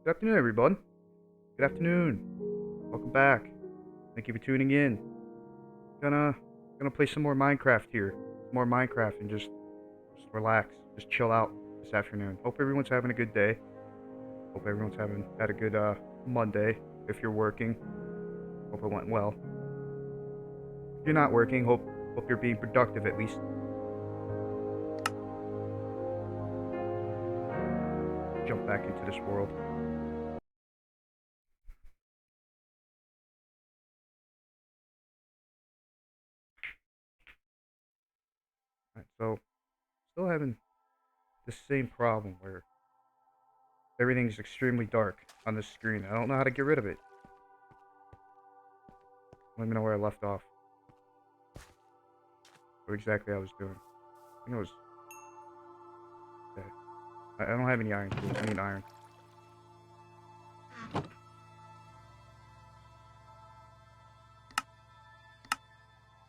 Good afternoon, everyone. Good afternoon. Welcome back. Thank you for tuning in. Gonna gonna play some more Minecraft here. More Minecraft and just relax, just chill out this afternoon. Hope everyone's having a good day. Hope everyone's had a good Monday. If you're working, hope it went well. If you're not working, hope you're being productive at least. Jump back into this world. Alright, so still having the same problem where everything's extremely dark on the screen. I don't know how to get rid of it. Let me know where I left off. What exactly I was doing. I think it was... Okay. I don't have any iron tools. I need iron.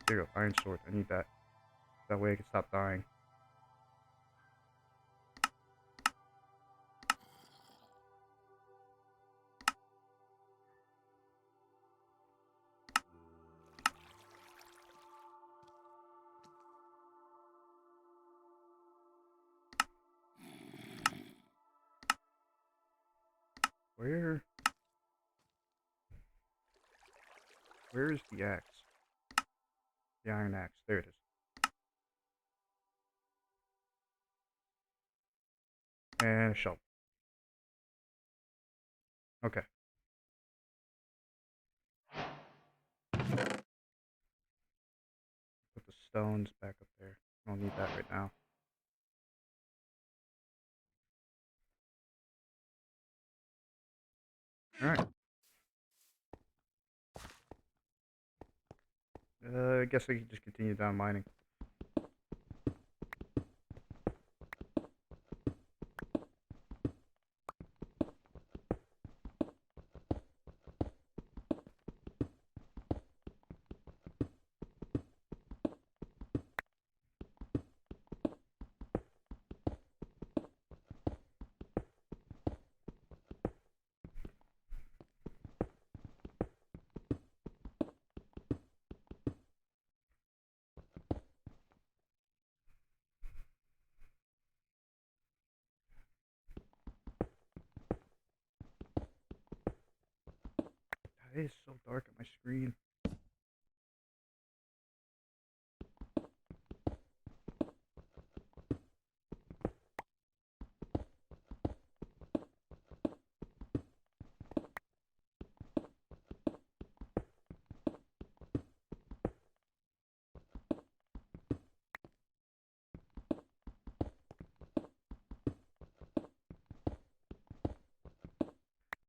There you go. Iron sword. I need that. That way I can stop dying. Where is the axe? The iron axe. There it is. And a shovel. Okay. Put the stones back up there. I don't need that right now. Alright. I guess I can just continue down mining. It is so dark on my screen.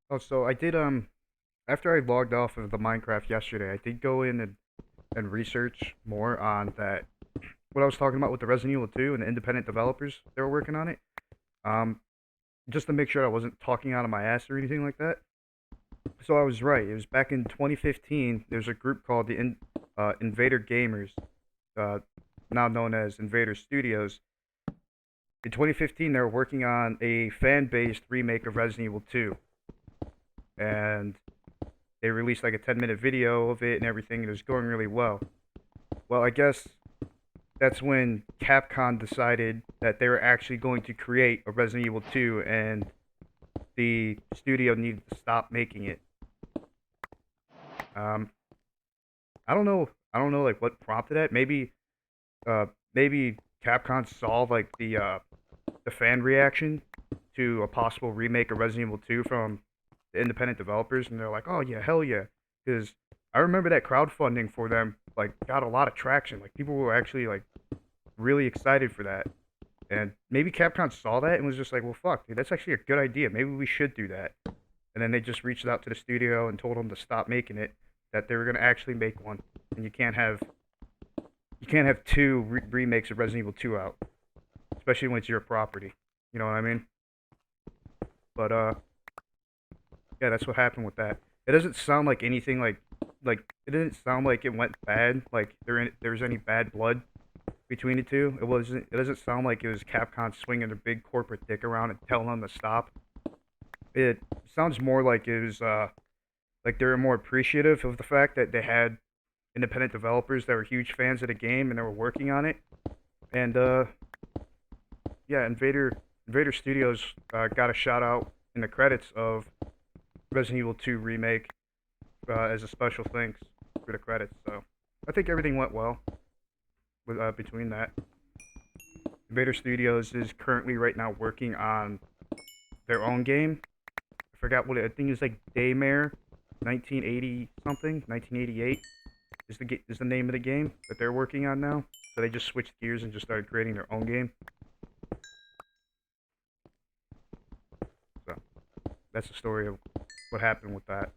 Oh, so I did, after I logged off of the Minecraft yesterday, I did go in and research more on that, what I was talking about with the Resident Evil 2 and the independent developers that were working on it. Um, just to make sure I wasn't talking out of my ass or anything like that. So I was right. It was back in 2015. There's a group called the Invader Gamers, uh, now known as Invader Studios. In 2015, they were working on a fan-based remake of Resident Evil 2, and they released like a 10-minute video of it and everything. And it was going really well. Well, I guess that's when Capcom decided that they were actually going to create a Resident Evil 2, and the studio needed to stop making it. Um, I don't know. I don't know like what prompted that. Maybe Capcom saw like the fan reaction to a possible remake of Resident Evil 2 from the independent developers, and they're like, "Oh yeah, hell yeah!" Because I remember that crowdfunding for them like got a lot of traction. Like people were actually like really excited for that, and maybe Capcom saw that and was just like, "Well, fuck, dude, that's actually a good idea. Maybe we should do that." And then they just reached out to the studio and told them to stop making it. That they were gonna actually make one, and you can't have two remakes of Resident Evil 2 out, especially when it's your property. You know what I mean? But yeah, that's what happened with that. It doesn't sound like anything like it didn't sound like it went bad. Like there was any bad blood between the two. It wasn't. It doesn't sound like it was Capcom swinging their big corporate dick around and telling them to stop. It sounds more like it was like they were more appreciative of the fact that they had independent developers that were huge fans of the game and they were working on it. And yeah, Invader Studios got a shout out in the credits of Resident Evil 2 remake as a special thanks for the credits. So I think everything went well with between that. Invader Studios is currently right now working on their own game. I forgot what I think it's like Daymare 1980 something, 1988 is the name of the game that they're working on now. So they just switched gears and just started creating their own game. So that's the story of what happened with that.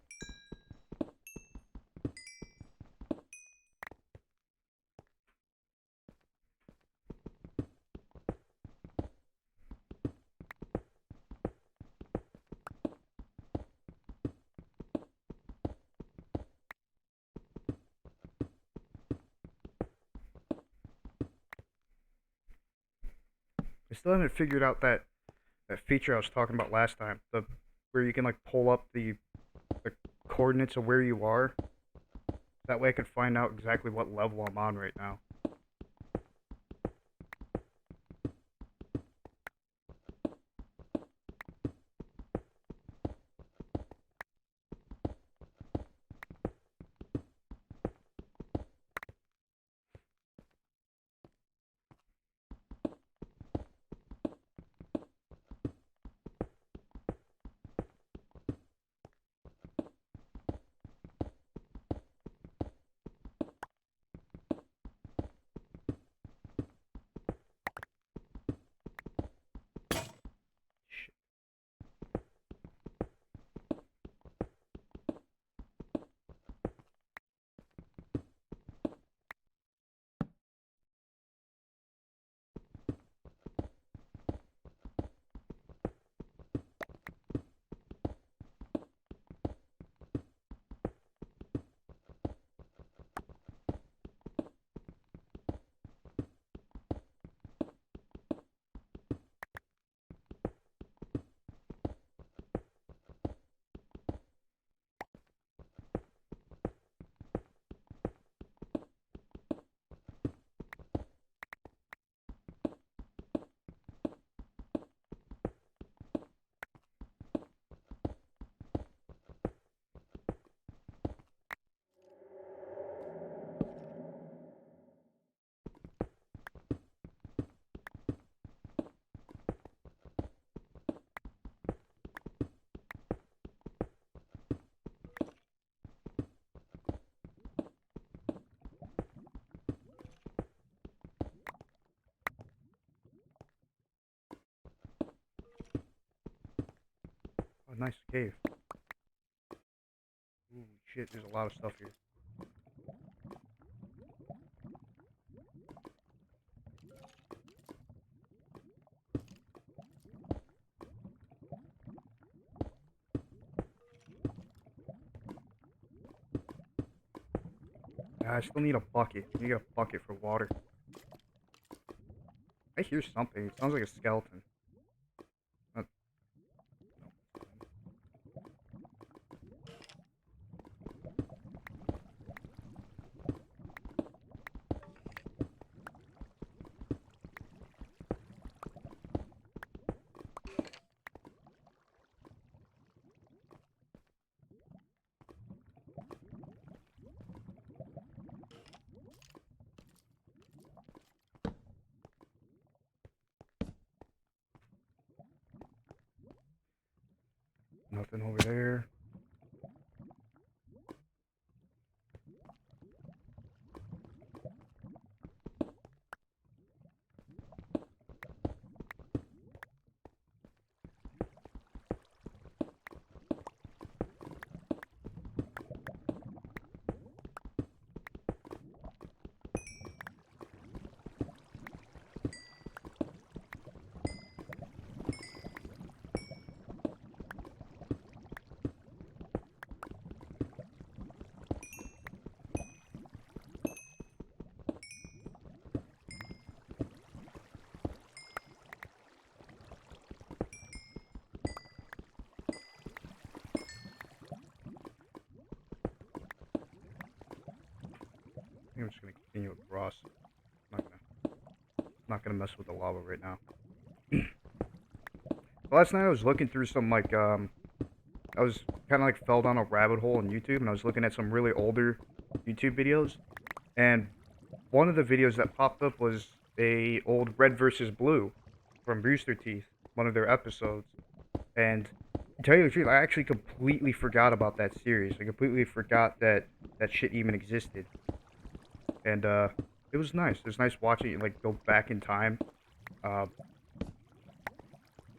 I still haven't figured out that feature I was talking about last time, the where you can like pull up the coordinates of where you are. That way I could find out exactly what level I'm on right now. Shit. Oh, nice cave. Ooh, shit, there's a lot of stuff here. I still need a bucket. I need a bucket for water. I hear something. It sounds like a skeleton. Uh, nothing over there. think I'm just gonna continue across. I'm not gonna mess with the lava right now. Last night I was looking through some I was kind of like fell down a rabbit hole on YouTube, and I was looking at some really older YouTube videos, and one of the videos that popped up was a old Red versus Blue from Rooster Teeth, one of their episodes. And to tell you the truth, I actually completely forgot about that series. I completely forgot that that shit even existed. And it was nice. It was nice watching it like go back in time. Uh,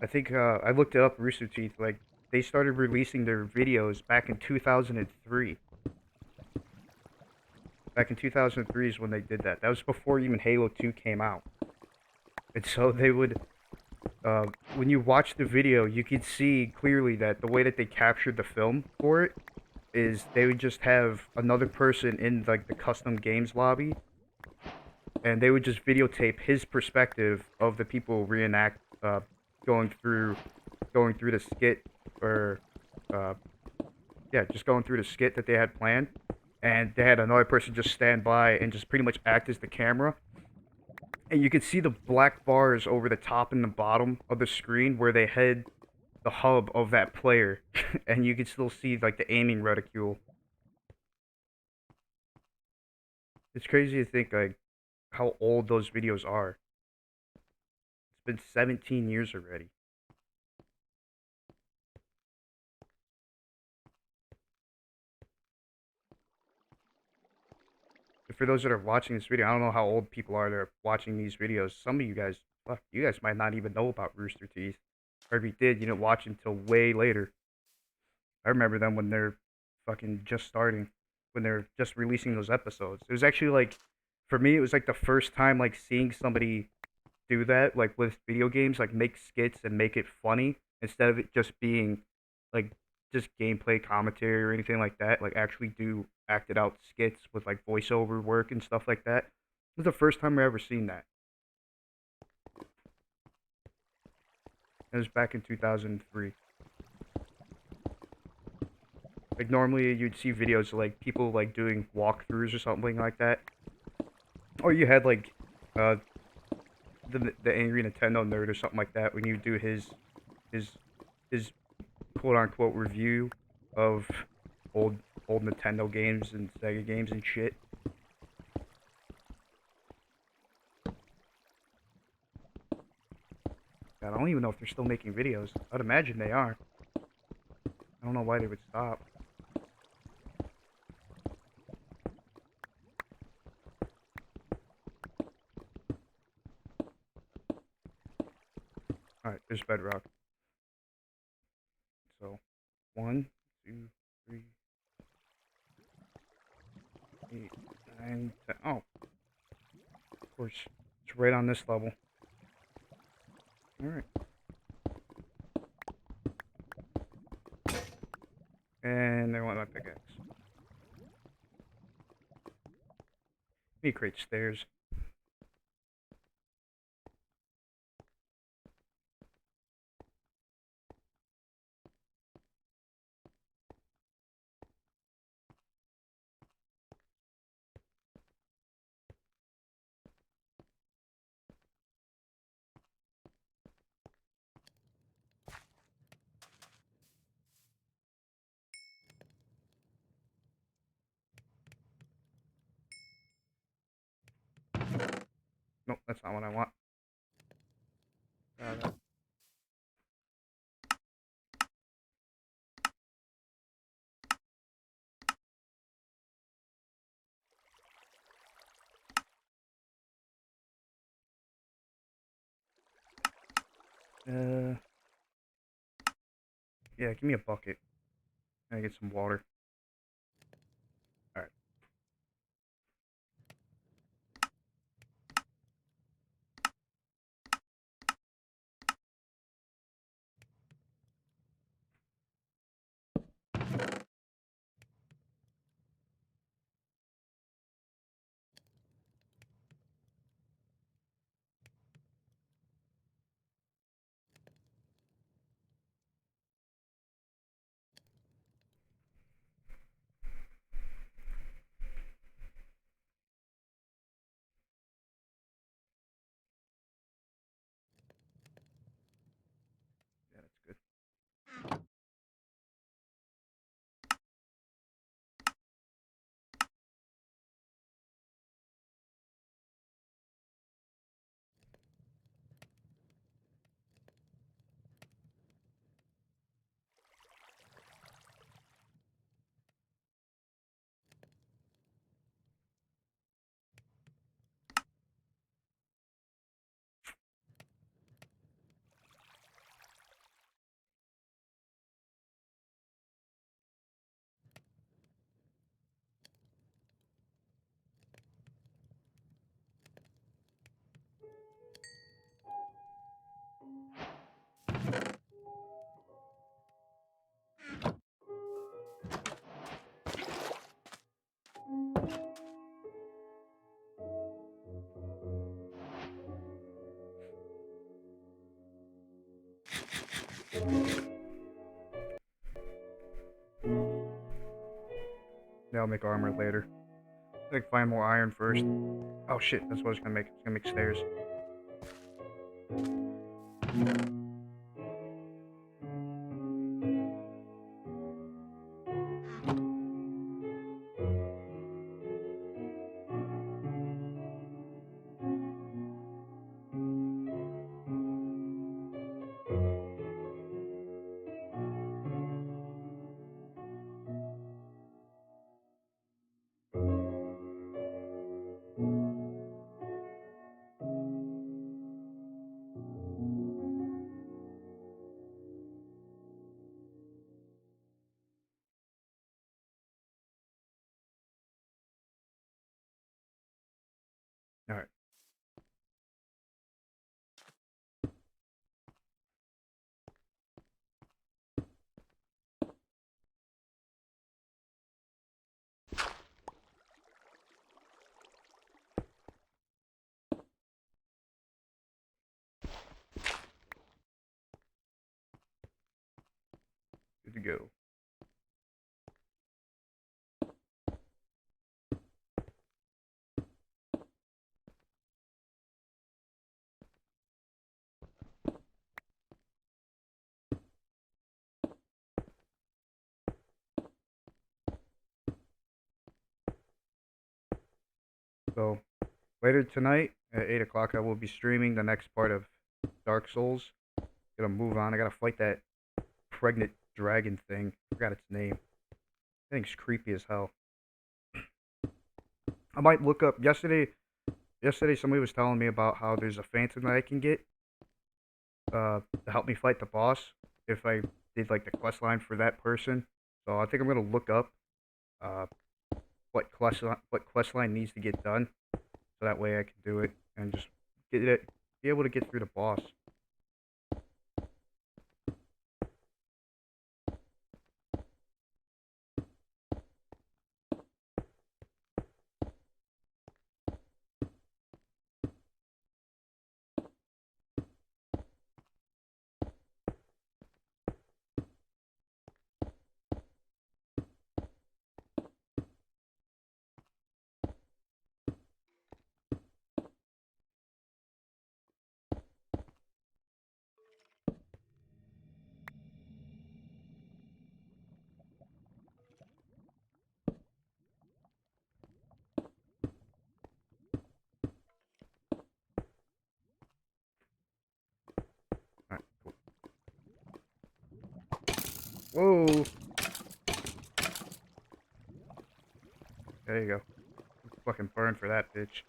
I think I looked it up. Rooster Teeth, like they started releasing their videos back in 2003. Back in 2003 is when they did that. That was before even Halo 2 came out. And so they would, when you watch the video, you could see clearly that the way that they captured the film for it is they would just have another person in like the custom games lobby, and they would just videotape his perspective of the people reenact going through going through the skit, or uh, yeah, just going through the skit that they had planned, and they had another person just stand by and just pretty much act as the camera, and you could see the black bars over the top and the bottom of the screen where they had the hub of that player, and you could still see like the aiming reticule. It's crazy to think like how old those videos are. It's been 17 years already. And for those that are watching this video, I don't know how old people are that are watching these videos. Some of you guys, fuck, you guys might not even know about Rooster Teeth. Or if you did, you didn't watch until way later. I remember them when they're fucking just starting, when they're just releasing those episodes. It was actually like, for me, it was like the first time like seeing somebody do that, like with video games, like make skits and make it funny instead of it just being like just gameplay commentary or anything like that. Like actually do acted out skits with like voiceover work and stuff like that. It was the first time I ever seen that. It was back in 2003. Like normally you'd see videos of, like people like doing walkthroughs or something like that, or you had like uh the angry Nintendo nerd or something like that when you do his his quote unquote review of old old Nintendo games and Sega games and shit. God, I don't even know if they're still making videos. I'd imagine they are. I don't know why they would stop. Alright, there's bedrock. So, 1, 2, 3, 8, 9, 10. Oh, of course. It's right on this level. Alright. And I want my pickaxe. Let me create stairs. Nope, that's not what I want. Uh, uh, yeah, give me a bucket. I get some water. Alright. Yeah, I'll make armor later. Like find more iron first. Oh shit, that's what it's gonna make. It's gonna make stairs. Alright. Good to go. So later tonight at 8 o'clock I will be streaming the next part of Dark Souls. Gonna move on. I gotta fight that pregnant dragon thing. Forgot its name. That thing's creepy as hell. I might look up yesterday somebody was telling me about how there's a phantom that I can get to help me fight the boss if I did like the quest line for that person. So I think I'm gonna look up uh what quest line needs to get done so that way I can do it and just be able to get through the boss. Alright, cool. Whoa! There you go. Fucking burn for that bitch.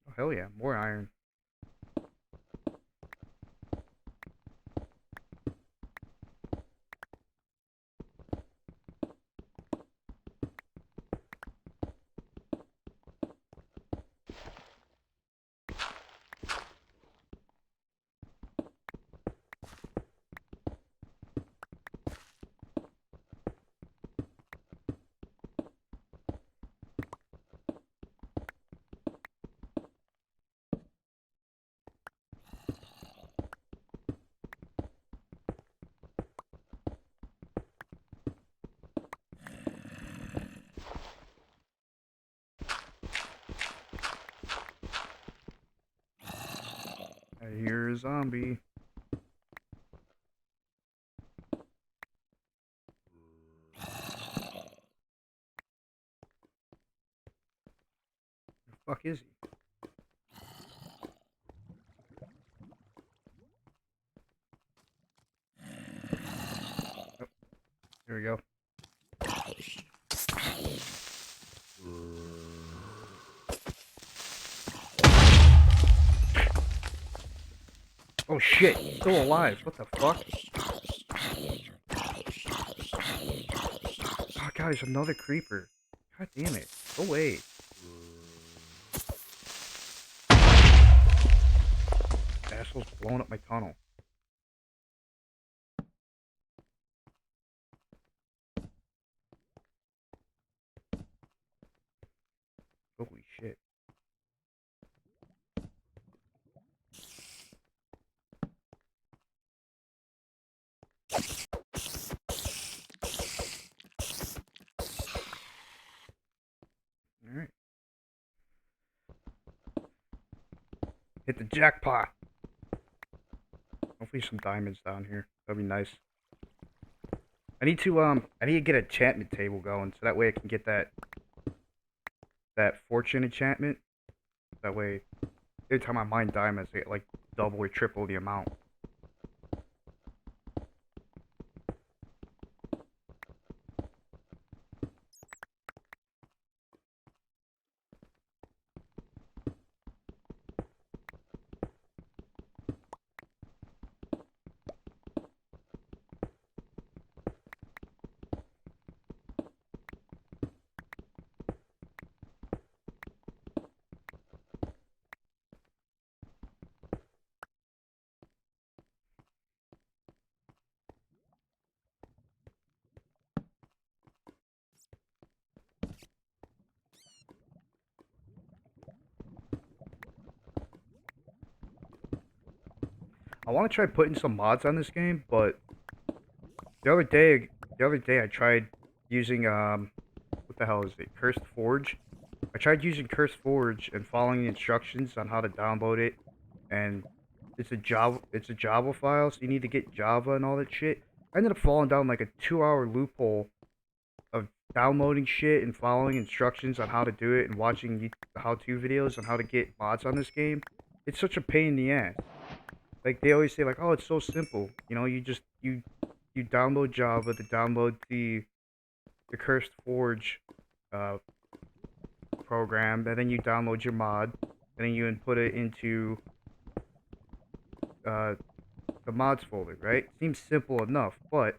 Oh, hell yeah, more iron. I hear a zombie. is he? Oh, there we go. Oh shit, he's still alive. What the fuck? Oh god, there's another creeper. God damn it. Go away. Asshole's blowing up my tunnel. Holy shit. Alright. Hit the jackpot. Hopefully some diamonds down here. That'd be nice. I need to get an enchantment table going so that way I can get that fortune enchantment. That way every time I mine diamonds I get like double or triple the amount. I want to try putting some mods on this game, but the other day I tried using what the hell is it? Cursed Forge. I tried using Cursed Forge and following the instructions on how to download it, and it's a Java file, so you need to get Java and all that shit. I ended up falling down like a 2-hour loophole of downloading shit and following instructions on how to do it and watching how-to videos on how to get mods on this game. It's such a pain in the ass. Like they always say, like, oh, it's so simple. You know, you download Java to download the Cursed Forge uh, program, and then you download your mod, and then you input it into uh, the mods folder, right? Seems simple enough, but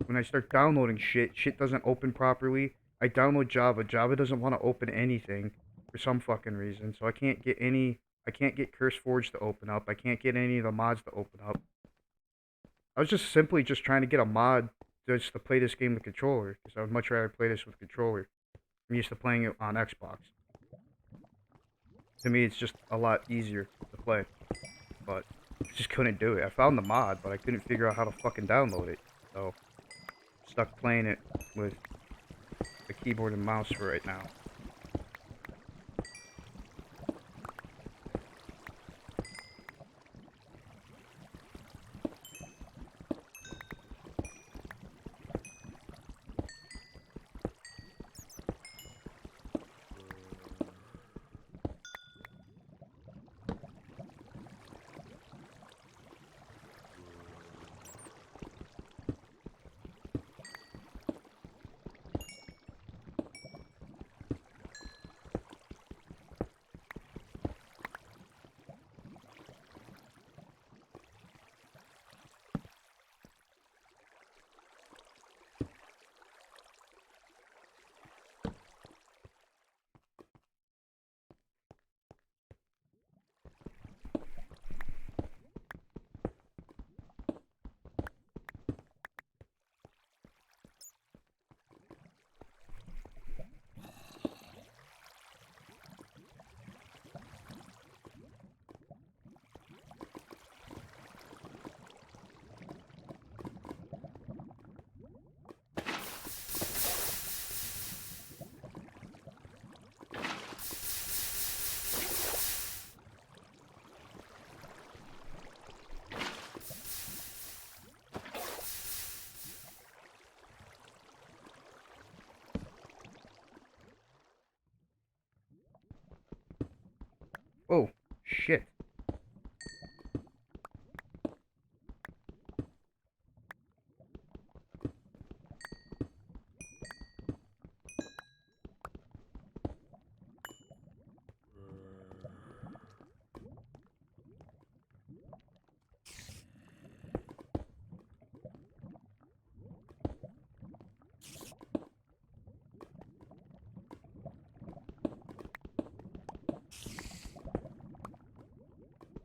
when I start downloading shit doesn't open properly. I download Java, Java doesn't want to open anything for some fucking reason, so I can't get CurseForge to open up, I can't get any of the mods to open up. I was just simply just trying to get a mod just to play this game with controller, because I would much rather play this with controller. I'm used to playing it on Xbox. To me, it's just a lot easier to play, but I just couldn't do it. I found the mod, but I couldn't figure out how to fucking download it, so stuck playing it with the keyboard and mouse for right now.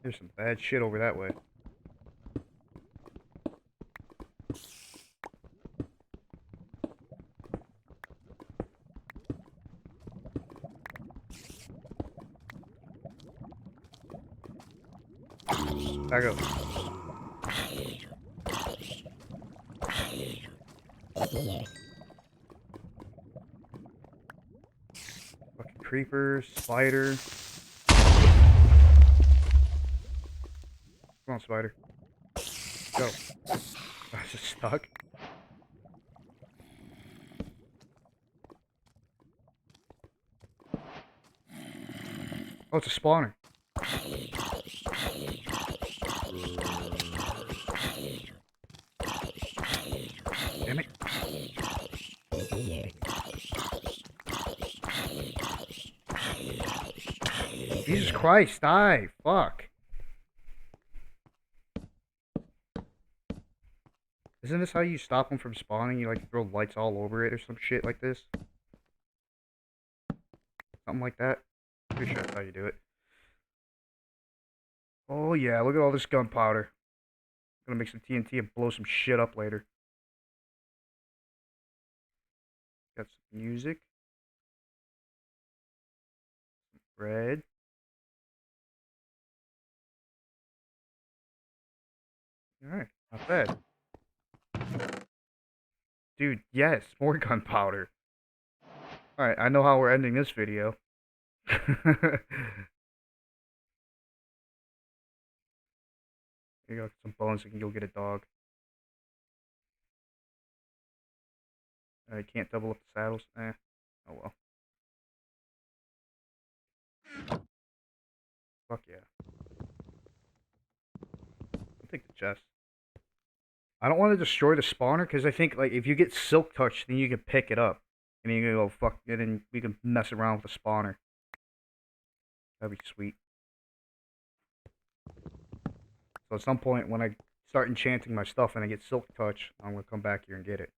There's some bad shit over that way. Back up. Fucking creeper, spider. Come on, spider. Go. I was just stuck. Oh, it's a spawner. Damn it. Jesus Christ, die. Fuck. Isn't this how you stop them from spawning? You like throw lights all over it or some shit like this? Something like that? Pretty sure that's how you do it. Oh yeah, look at all this gunpowder. Gonna make some TNT and blow some shit up later. Got some music. Red. Alright, not bad. Dude, yes, more gunpowder. Alright, I know how we're ending this video. You got some bones, you can go get a dog. I can't double up the saddles. Eh. Oh well. Fuck yeah. I'll take the chest. I don't want to destroy the spawner because I think like if you get silk touch, then you can pick it up, and then you can go fuck, and then we can mess around with the spawner. That'd be sweet. So at some point when I start enchanting my stuff and I get silk touch, I'm gonna come back here and get it.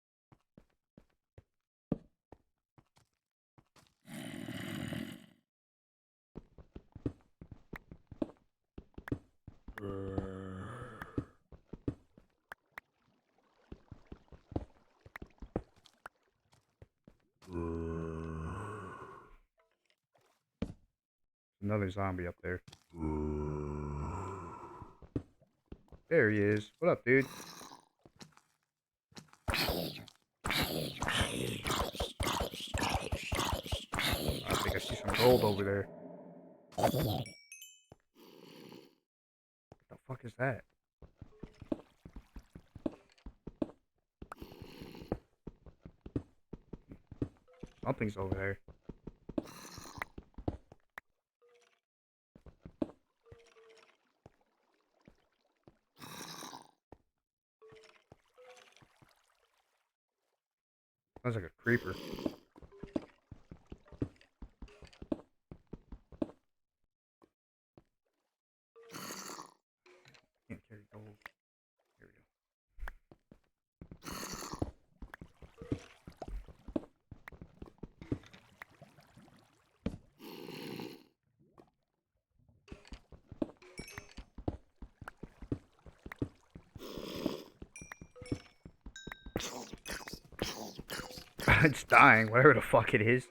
Another zombie up there. There he is. What up, dude? I think I see some gold over there. What the fuck is that? Something's over there. Sounds like a creeper. Can't carry gold. Here we go. It's dying, whatever the fuck it is.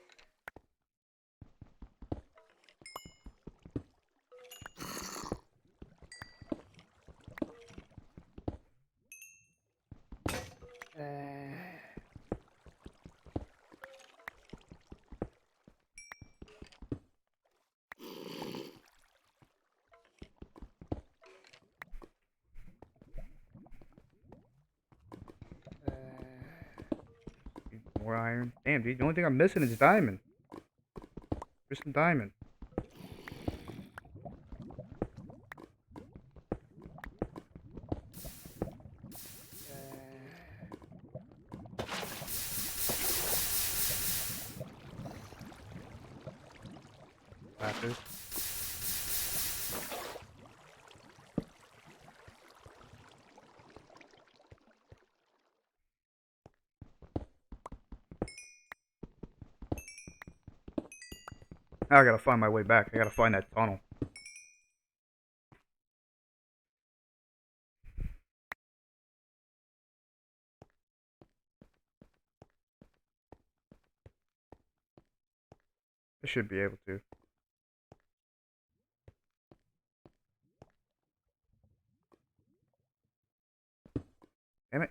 More iron. Damn, dude, the only thing I'm missing is diamond. Where's some diamond? Lapis. Now I gotta find my way back. I gotta find that tunnel. I should be able to. Damn it.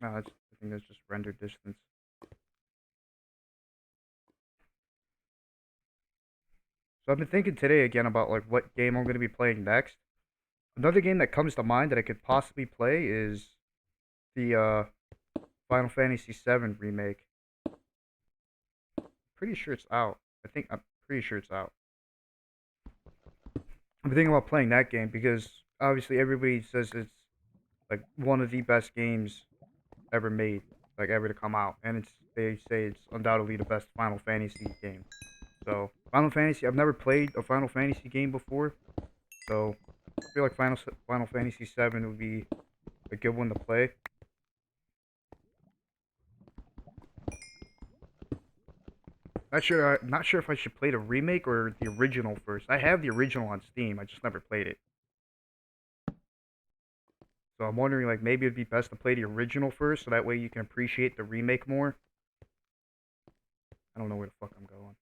No, that's, I think that's just render distance. So I've been thinking today again about like what game I'm going to be playing next. Another game that comes to mind that I could possibly play is the Final Fantasy VII remake. Pretty sure it's out. I'm pretty sure it's out. I'm thinking about playing that game because obviously everybody says it's like one of the best games ever made, like ever to come out, and they say it's undoubtedly the best Final Fantasy game. So Final Fantasy, I've never played a Final Fantasy game before, so I feel like Final Fantasy VII would be a good one to play. Not sure if I should play the remake or the original first. I have the original on Steam. I just never played it. So I'm wondering, like, maybe it'd be best to play the original first, so that way you can appreciate the remake more. I don't know where the fuck I'm going.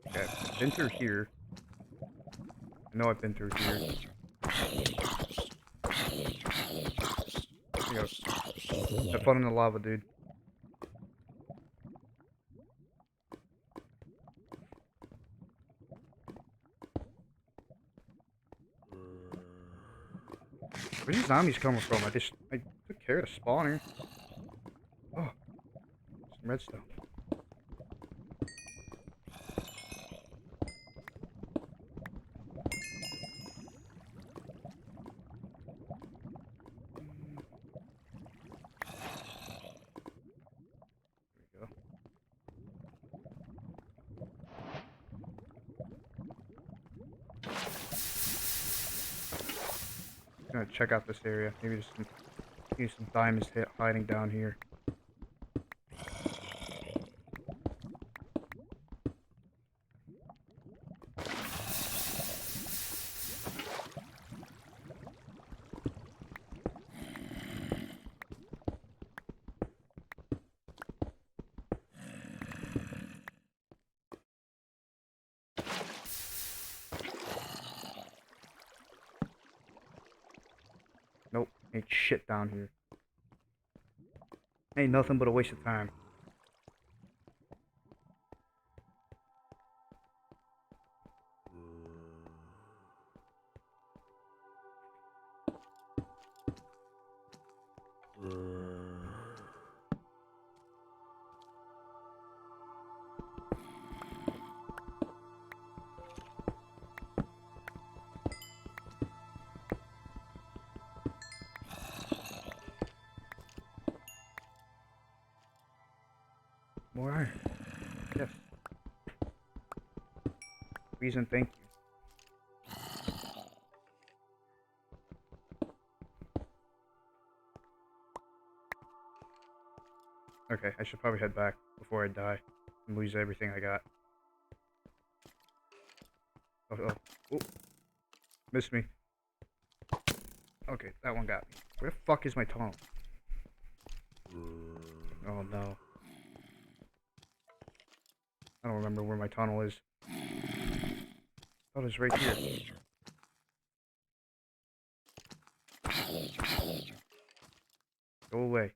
Okay, I've been through here. I know I've been through here. Here we go. Have fun in the lava, dude. Where are these zombies coming from? I took care of the spawner. Oh, some redstone. There we go. I'm gonna check out this area. Maybe some diamonds hiding down here. Nope, ain't shit down here. Ain't nothing but a waste of time. More iron. Yes. Please and thank you. Okay, I should probably head back before I die and lose everything I got. Oh. Missed me. Okay, that one got me. Where the fuck is my tunnel? Oh no. I don't remember where my tunnel is. Oh, it's right here. Go away.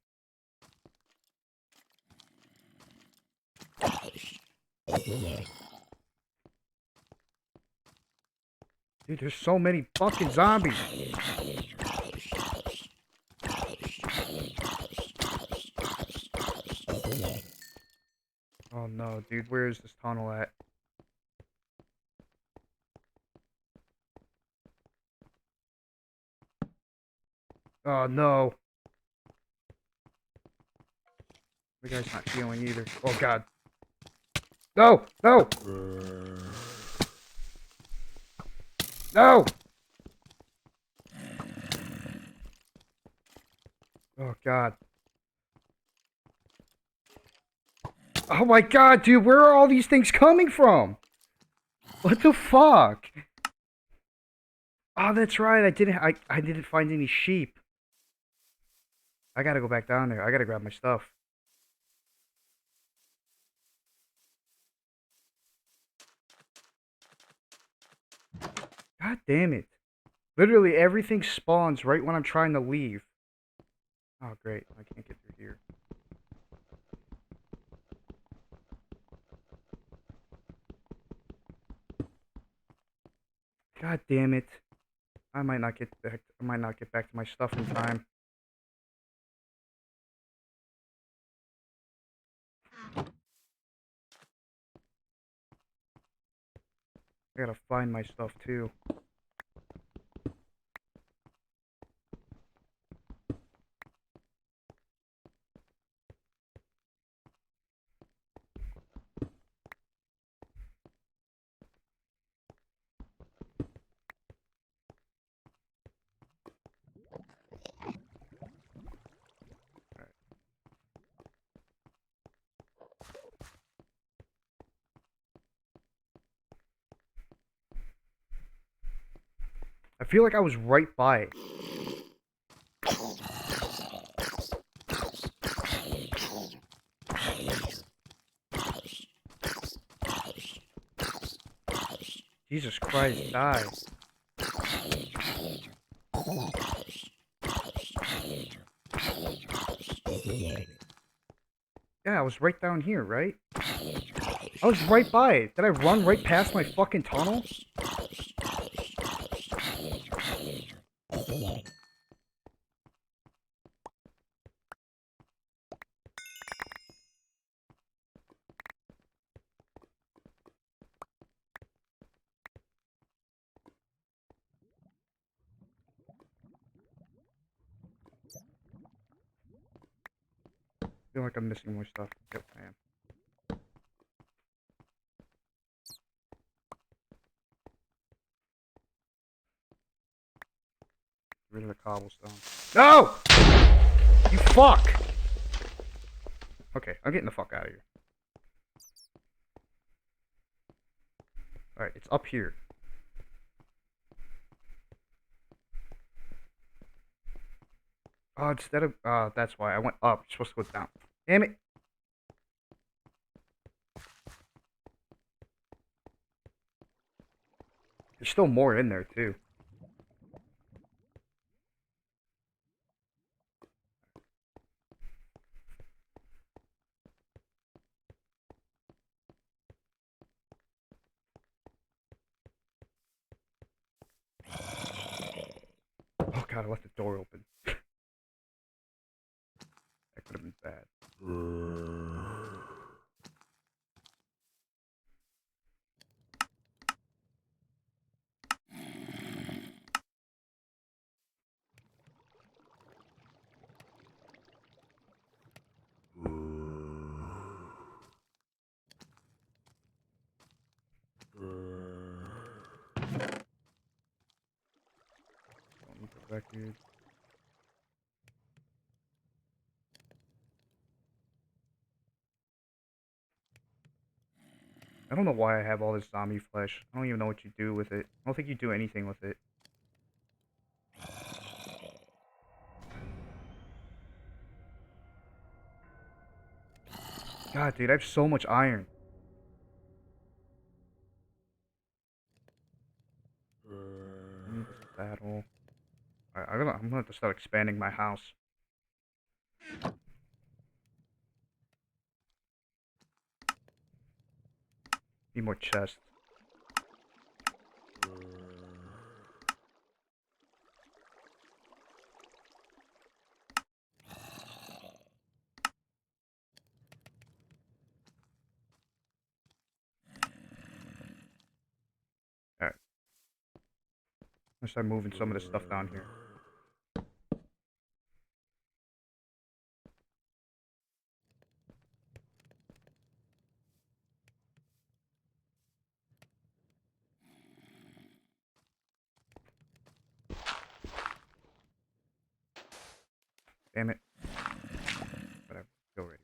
Dude, there's so many fucking zombies. no, dude, where is this tunnel at? Oh, no. The guy's not healing either. Oh, God. No! No! No! Oh, God. Oh, my God, dude, where are all these things coming from? What the fuck? Oh, that's right. I didn't find any sheep. I gotta go back down there. I gotta grab my stuff. God damn it. Literally everything spawns right when I'm trying to leave. Oh, great. I can't get through here. God damn it. I might not get back to my stuff in time. I gotta find my stuff too. Alright. I feel like I was right by it. Jesus Christ, die. Yeah, I was right down here, right? I was right by it. Did I run right past my fucking tunnel? I feel like I'm missing more stuff. Yep, I am. Get rid of the cobblestone. No! You fuck! Okay, I'm getting the fuck out of here. Alright, it's up here. Oh, instead of... that's why I went up. You're supposed to go down. Damn it! There's still more in there, too. Oh god, I left the door open. That could have been bad. Don't need the record. I don't know why I have all this zombie flesh. I don't even know what you do with it. I don't think you do anything with it. God, dude, I have so much iron. I need this battle. Alright, I'm gonna have to start expanding my house. Need more chests. I start moving some of the stuff down here. Damn it. Whatever. Go right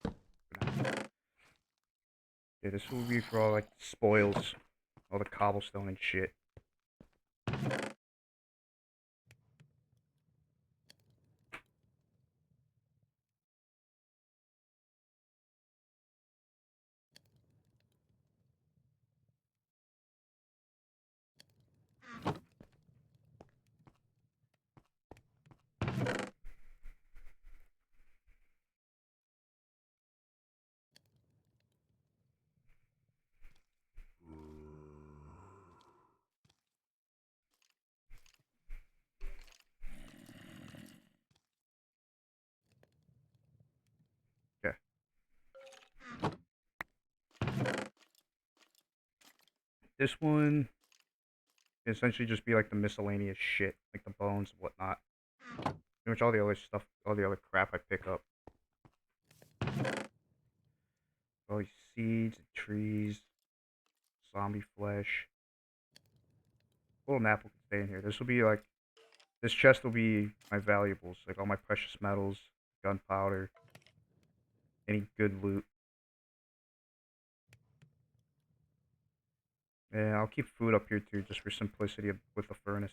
here. Yeah, this will be for all like spoils, all the cobblestone and shit. Okay. This one can essentially just be like the miscellaneous shit, like the bones and whatnot. Pretty much all the other stuff, all the other crap I pick up. All these seeds and trees, zombie flesh. Little apple can stay in here. This will be like, this chest will be my valuables, like all my precious metals, gunpowder, any good loot. And I'll keep food up here too, just for simplicity with the furnace.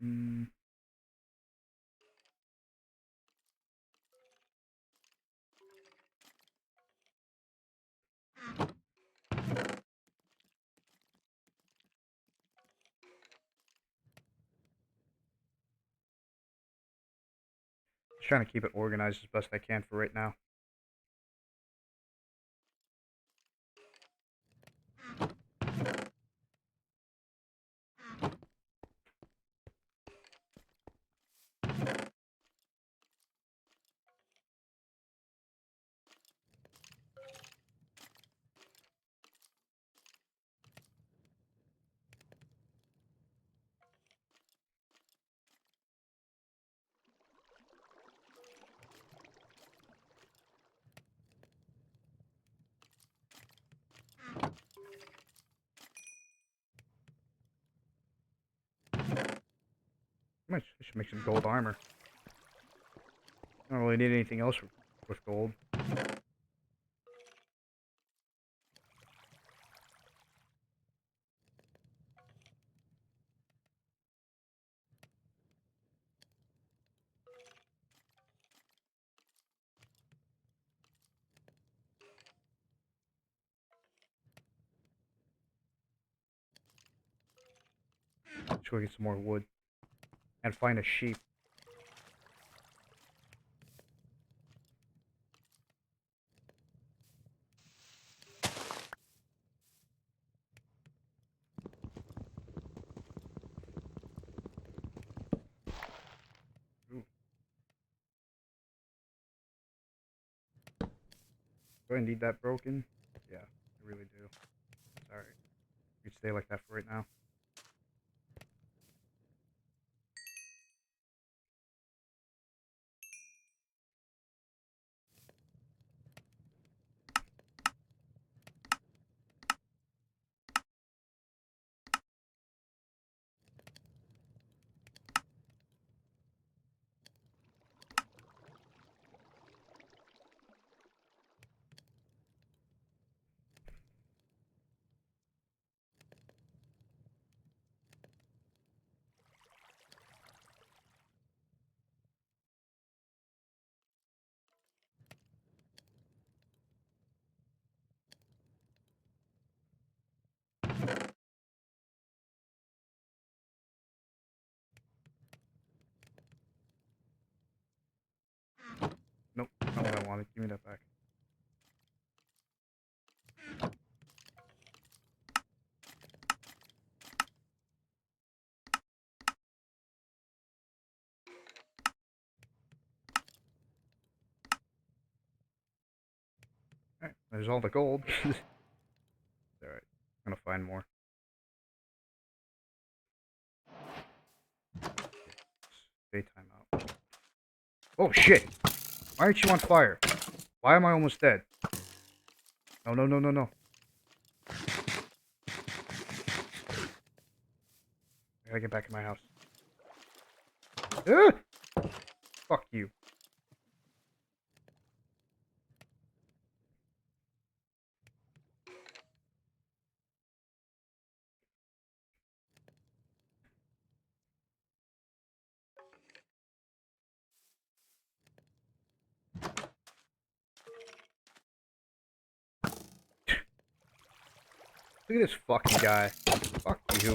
Mm, just trying to keep it organized as best I can for right now. I should make some gold armor. I don't really need anything else with gold. Let's go get some more wood. And find a sheep. Ooh. Do I need that broken? Yeah, I really do. Sorry. You stay like that for right now. on, give me that back. Alright, there's all the gold. Alright, I'm gonna find more. Daytime out. Oh shit! Why aren't you on fire? Why am I almost dead? No, no, no, no, no. I gotta get back in my house. Ah! Fuck you. Look at this fucking guy. Fuck you.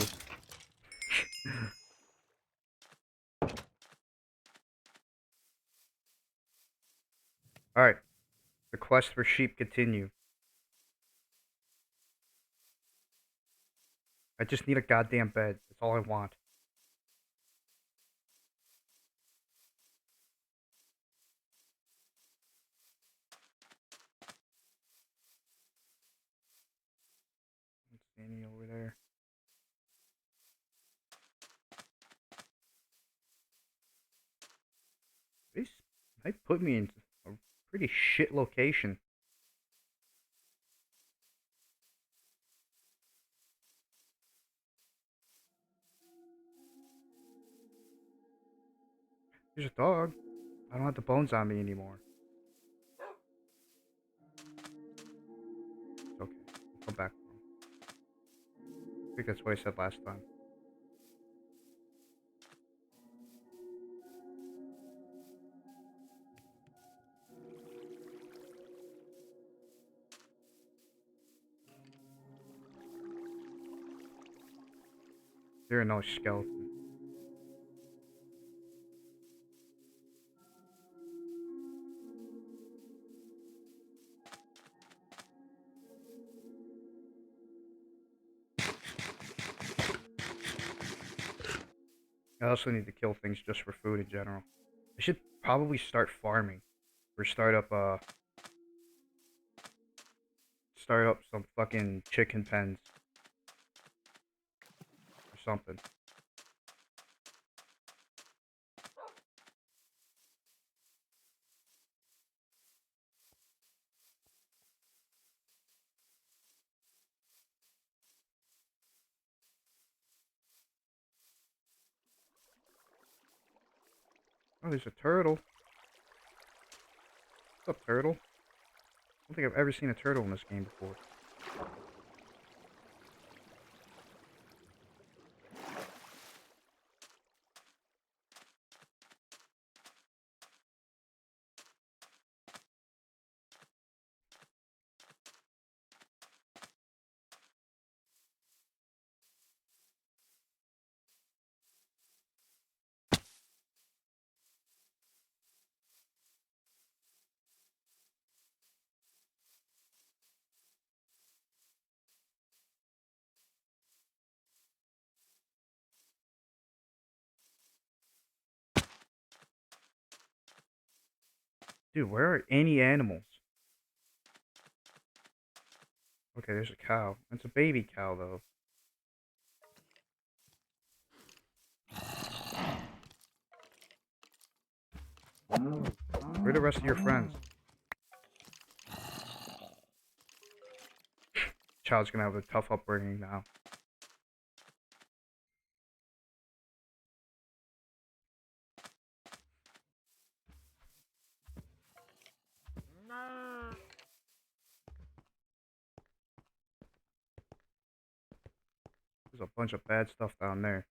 Alright. The quest for sheep continue. I just need a goddamn bed. That's all I want. What's Danny over there? They put me in a pretty shit location. There's a dog. I don't have the bones on me anymore. It's okay. I'll come back for him. I think that's what I said last time. There are no skeletons. I also need to kill things just for food in general. I should probably start farming. Or start up some fucking chicken pens. Or something. Oh, there's a turtle. What's up, turtle? I don't think I've ever seen a turtle in this game before. Dude, where are any animals? Okay, there's a cow. It's a baby cow, though. Where are the rest of your friends? Child's gonna have a tough upbringing now. There's a bunch of bad stuff down there.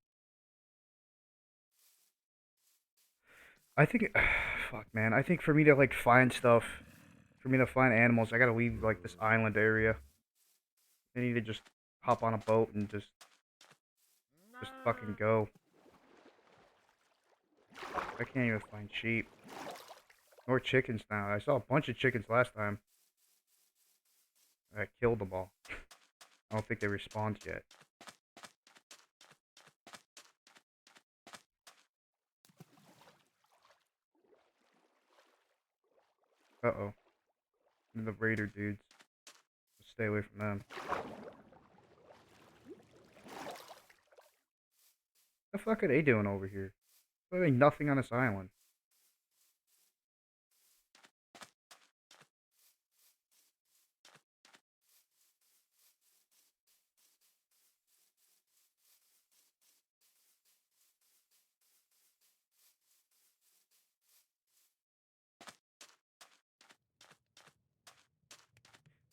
I think, fuck, man. I think for me to like find stuff, for me to find animals, I gotta leave like this island area. I need to just hop on a boat and just fucking go. I can't even find sheep. More chickens now. I saw a bunch of chickens last time. I killed them all. I don't think they respawned yet. Uh-oh. The raider dudes. Stay away from them. What the fuck are they doing over here? There's like nothing on this island.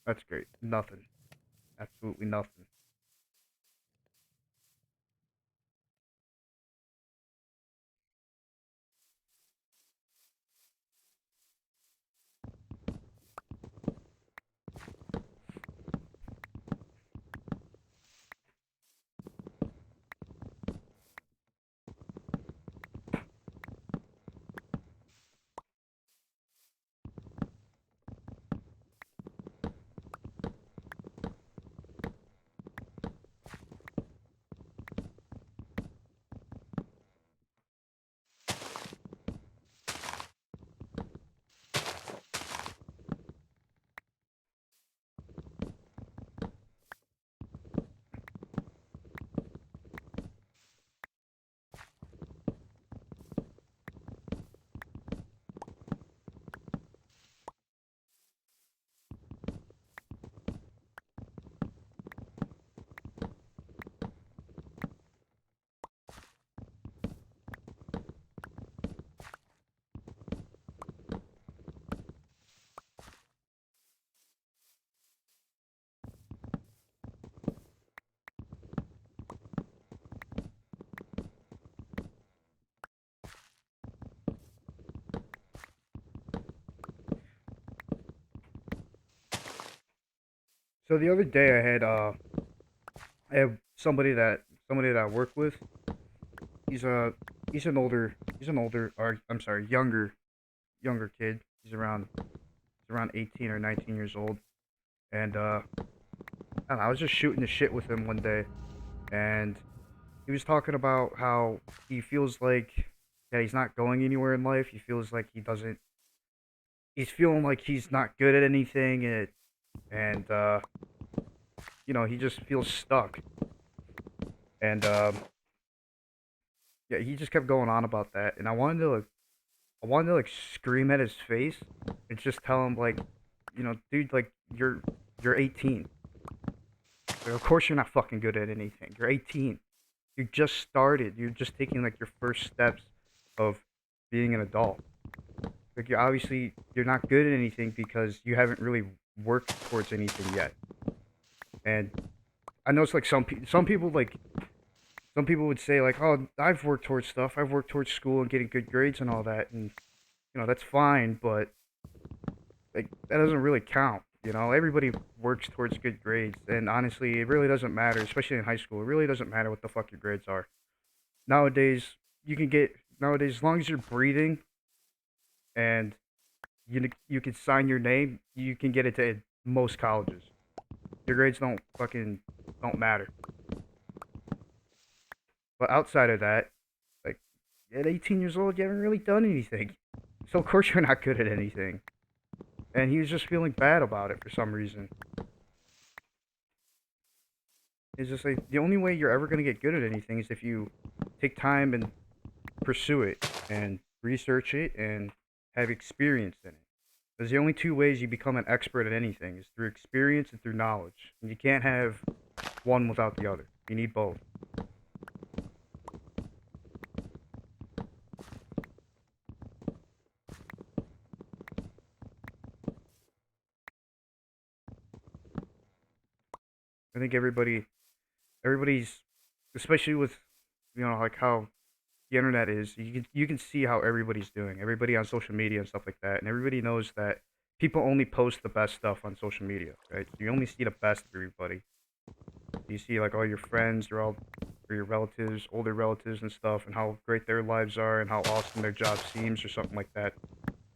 That's great. Nothing. Absolutely nothing. So the other day I have somebody that I work with. He's a he's an older or I'm sorry, younger kid. He's around 18 or 19 years old. And I don't know, I was just shooting the shit with him one day, and he was talking about how he feels like yeah, he's not going anywhere in life. He feels like he doesn't he's feeling like he's not good at anything, and he just feels stuck. And yeah, he just kept going on about that, and I wanted to like scream at his face and just tell him like, dude, like you're 18. Like, of course you're not fucking good at anything. You're 18. You just started. You're just taking like your first steps of being an adult. Like you're not good at anything because you haven't really worked towards anything yet. And I know it's like some people would say like, "Oh, I've worked towards stuff. I've worked towards school and getting good grades and all that." And that's fine, but like that doesn't really count. Everybody works towards good grades, and honestly, it really doesn't matter, especially in high school. It really doesn't matter what the fuck your grades are. Nowadays, you can get nowadays as long as you're breathing and you can sign your name, you can get into most colleges. Your grades don't matter. But outside of that, like at 18 years old, you haven't really done anything. So of course you're not good at anything. And he was just feeling bad about it for some reason. It's just like the only way you're ever gonna get good at anything is if you take time and pursue it and research it and have experience in it. There's the only two ways you become an expert at anything is through experience and through knowledge. And you can't have one without the other. You need both. I think everybody's, especially with, like how the internet is. You can see how everybody's doing. Everybody on social media and stuff like that, and everybody knows that people only post the best stuff on social media, right? You only see the best of everybody. You see like all your friends, or your relatives, older relatives and stuff, and how great their lives are, and how awesome their job seems, or something like that.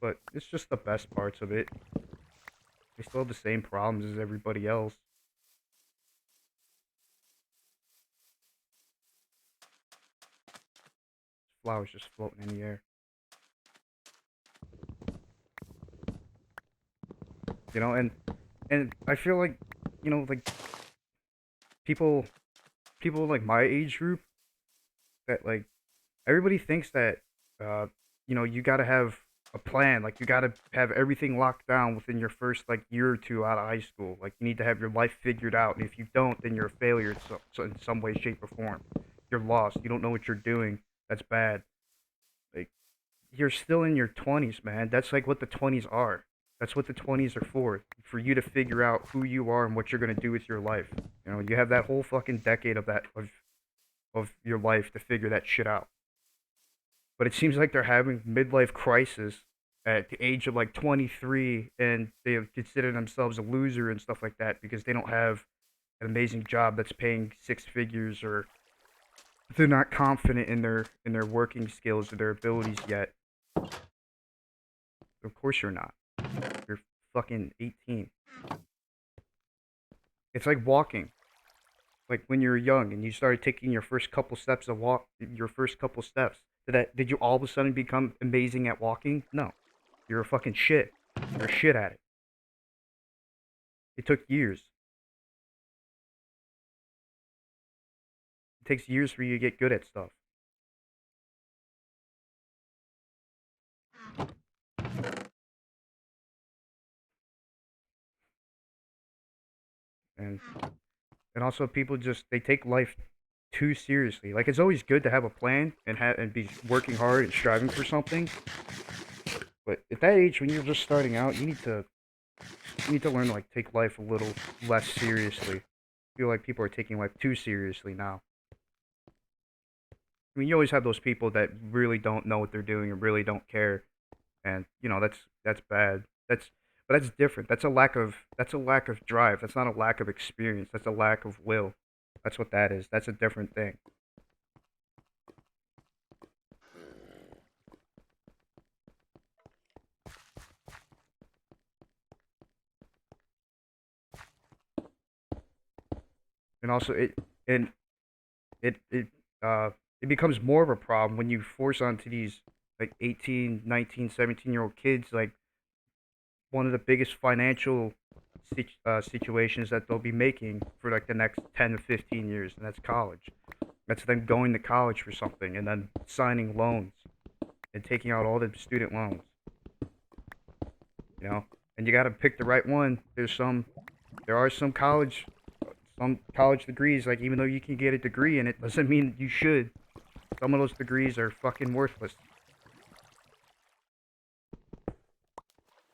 but it's just the best parts of it. They still have the same problems as everybody else. Flowers just floating in the air. You know, and I feel like, like people people like my age group that like everybody thinks that uh you gotta have a plan, like you gotta have everything locked down within your first like year or two out of high school. Like you need to have your life figured out, and if you don't, then you're a failure in some way, shape, or form. You're lost. You don't know what you're doing. That's bad. Like you're still in your 20s, man. That's like what the 20s are. That's what the 20s are for you to figure out who you are and what you're gonna do with your life. You have that whole fucking decade of your life to figure that shit out. But it seems like they're having midlife crisis at the age of like 23, and they consider themselves a loser and stuff like that because they don't have an amazing job that's paying six figures, or they're not confident in their working skills or their abilities yet. Of course you're not. You're fucking 18. It's like walking. Like when you were young and you started taking your first couple steps of walk, your first couple steps. Did you all of a sudden become amazing at walking? No. You're a fucking shit. You're a shit at it. It took years. It takes years for you to get good at stuff. And also people just they take life too seriously. Like it's always good to have a plan and be working hard and striving for something. But at that age when you're just starting out, you need to learn to like take life a little less seriously. I feel like people are taking life too seriously now. I mean, you always have those people that really don't know what they're doing and really don't care, and that's bad. But that's different. That's a lack of drive. That's not a lack of experience. That's a lack of will. That's what that is. That's a different thing. And also and it it it becomes more of a problem when you force onto these like 18, 19, 17-year-old kids like one of the biggest financial situations that they'll be making for like the next 10 to 15 years, and that's college. That's them going to college for something and then signing loans and taking out all the student loans, you know? And you got to pick the right one. There are some college degrees, like even though you can get a degree in it, doesn't mean you should. Some of those degrees are fucking worthless.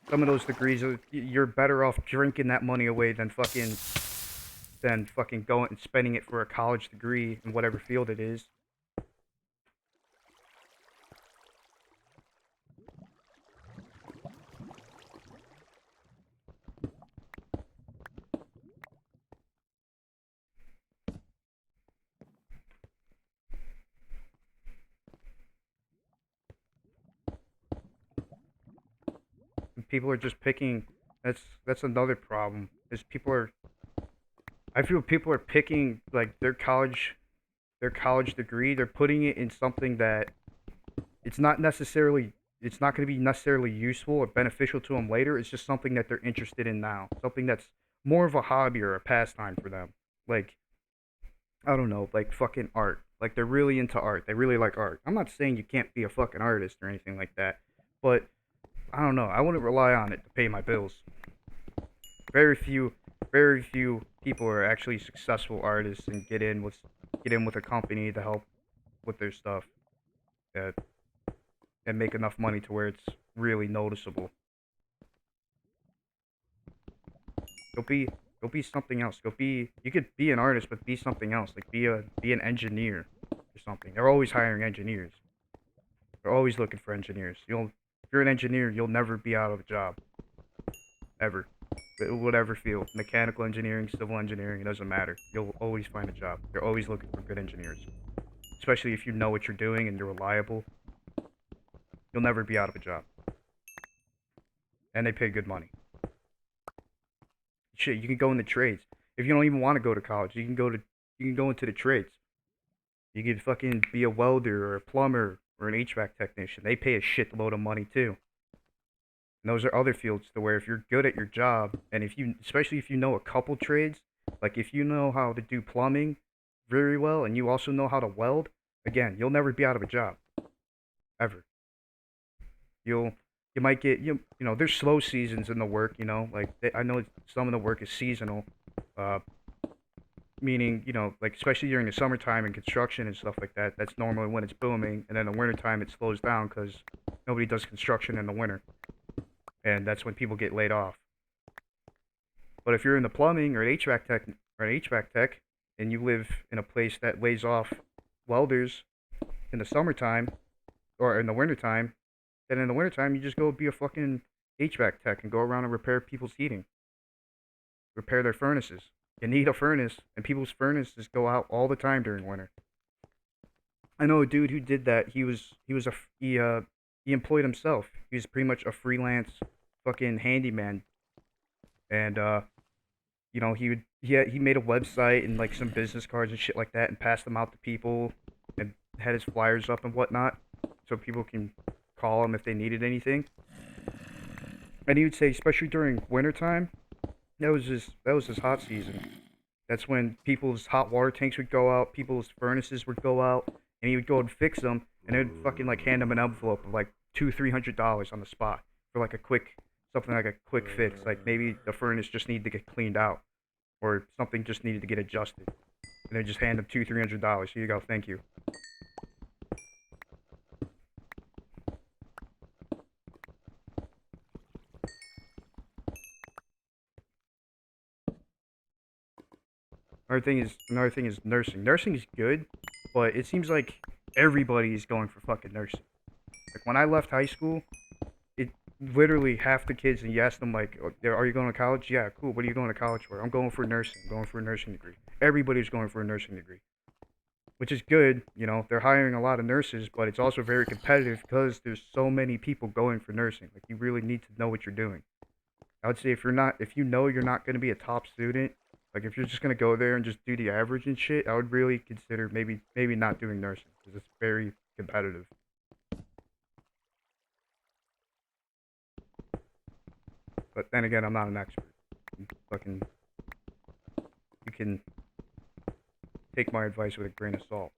Some of those degrees you're better off drinking that money away than fucking going and spending it for a college degree in whatever field it is. And people are just picking. That's another problem. Is people are. I feel people are picking like their college degree. They're putting it in something that it's not necessarily it's not going to be necessarily useful or beneficial to them later. It's just something that they're interested in now. Something that's more of a hobby or a pastime for them. Like I don't know, like fucking art. Like they're really into art. They really like art. I'm not saying you can't be a fucking artist or anything like that, but I don't know. I wouldn't rely on it to pay my bills. Very few, very few people are actually successful artists and get in with a company to help with their stuff, uh, and make enough money to where it's really noticeable. Go be go be something else. You could be an artist, but be something else. Like be an engineer or something. They're always hiring engineers. They're always looking for engineers. If you're an engineer, you'll never be out of a job ever. Whatever field, mechanical engineering, civil engineering, it doesn't matter. You'll always find a job. They're always looking for good engineers. Especially if you know what you're doing and you're reliable, you'll never be out of a job. and they pay good money. Shit, you can go in the trades. If you don't even want to go to college, you can go into the trades. You could fucking be a welder or a plumber or an HVAC technician. They pay a shitload of money too. And those are other fields to where if you're good at your job, and if you, especially if you know a couple trades, like if you know how to do plumbing very well and you also know how to weld, again, you'll never be out of a job ever. You'll you might get you know there's slow seasons in the work. Like I know some of the work is seasonal, uh, meaning like especially during the summertime and construction and stuff like that. That's normally when it's booming, and then in the wintertime it slows down because nobody does construction in the winter, and that's when people get laid off. But if you're in the plumbing or an HVAC tech, and you live in a place that lays off welders in the summertime or in the wintertime, then in the wintertime you just go be a fucking HVAC tech and go around and repair people's heating, repair their furnaces. You need a furnace, and people's furnaces go out all the time during winter. I know a dude who did that. He employed himself. He was pretty much a freelance fucking handyman, and he made a website and like some business cards and shit like that, and passed them out to people, and had his flyers up and whatnot, so people can call him if they needed anything. And he would say, especially during wintertime, that was his hot season. That's when people's hot water tanks would go out, people's furnaces would go out, and he would go and fix them, and they'd fucking like hand him an envelope of like $200-300 on the spot for like a quick something like a quick fix. Like maybe the furnace just needed to get cleaned out, or something just needed to get adjusted, and they just hand him $200-300. Here you go, thank you. Another thing is nursing. Nursing is good, but it seems like everybody's going for fucking nursing. Like when I left high school, it literally half the kids, and you ask them like, "Oh, are you going to college? Yeah, cool. What are you going to college for? I'm going for nursing. I'm going for a nursing degree." Everybody's going for a nursing degree, which is good. They're hiring a lot of nurses, but it's also very competitive because there's so many people going for nursing. Like you really need to know what you're doing. I would say if you know you're not going to be a top student, like if you're just going to go there and just do the average and shit, I would really consider maybe not doing nursing because it's very competitive. But then again, I'm not an expert. Fucking, you can take my advice with a grain of salt.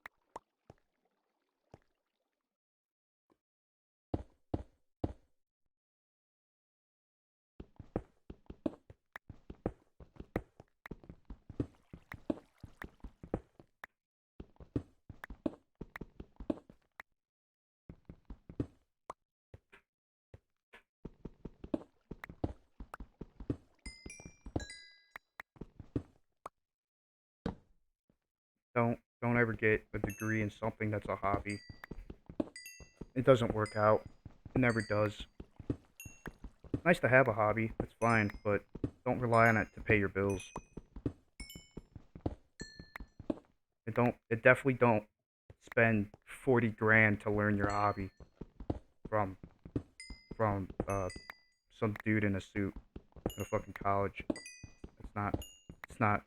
Don't ever get a degree in something that's a hobby. It doesn't work out. It never does. Nice to have a hobby, that's fine, but don't rely on it to pay your bills. It definitely don't spend 40 grand to learn your hobby from from some dude in a suit in a fucking college. It's not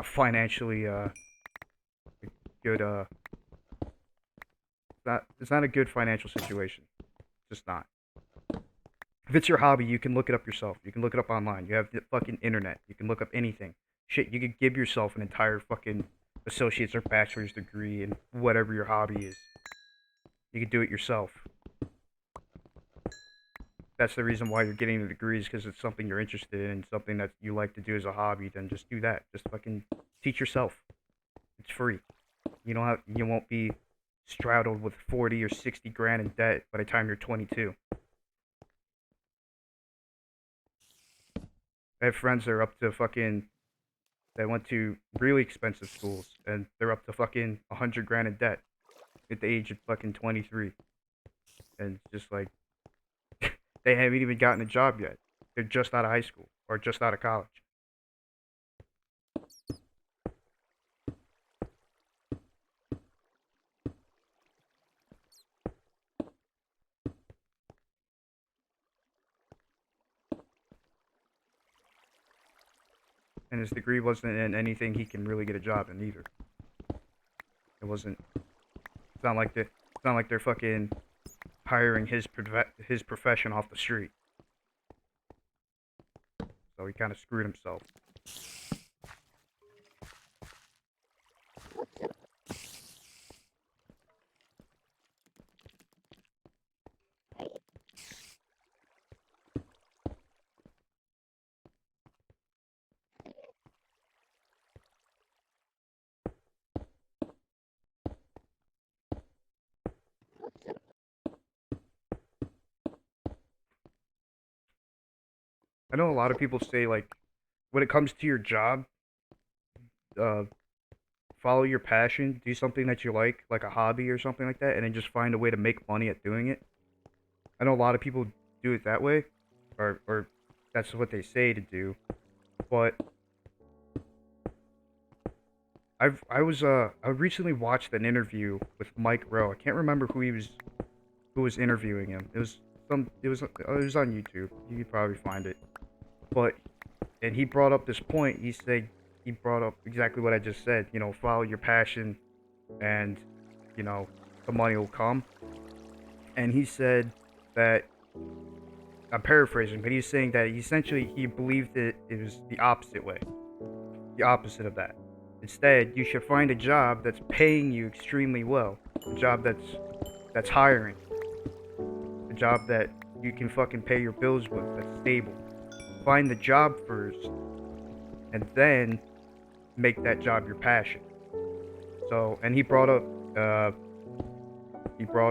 financially good it's not a good financial situation. It's just not. If it's your hobby, you can look it up yourself. You can look it up online. You have the fucking internet. You can look up anything. Shit, you could give yourself an entire fucking associate's or bachelor's degree in whatever your hobby is. You could do it yourself. That's the reason why you're getting the degrees, because it's something you're interested in, something that you like to do as a hobby. Then just do that. Just fucking teach yourself. It's free. You won't be straddled with 40 or 60 grand in debt by the time you're 22. I have friends that are up to fucking they went to really expensive schools, and they're up to fucking 100 grand in debt at the age of fucking 23. And it's just like they haven't even gotten a job yet. They're just out of high school or just out of college. and his degree wasn't in anything he can really get a job in either. It wasn't. It's not like they're fucking hiring his profession off the street. So he kind of screwed himself. I know a lot of people say like when it comes to your job, uh, follow your passion, do something that you like a hobby or something like that, and then just find a way to make money at doing it. I know a lot of people do it that way, or that's what they say to do. But I recently watched an interview with Mike Rowe. I can't remember who was interviewing him. It was on YouTube. You could probably find it. But and he brought up this point. He brought up exactly what I just said. You know, follow your passion, and you know the money will come. And he said that I'm paraphrasing, but he's saying that essentially he believed it was the opposite way, the opposite of that. Instead, you should find a job that's paying you extremely well, a job that's hiring, a job that you can fucking pay your bills with, that's stable. Find the job first, and then make that job your passion. So, and uh, he brought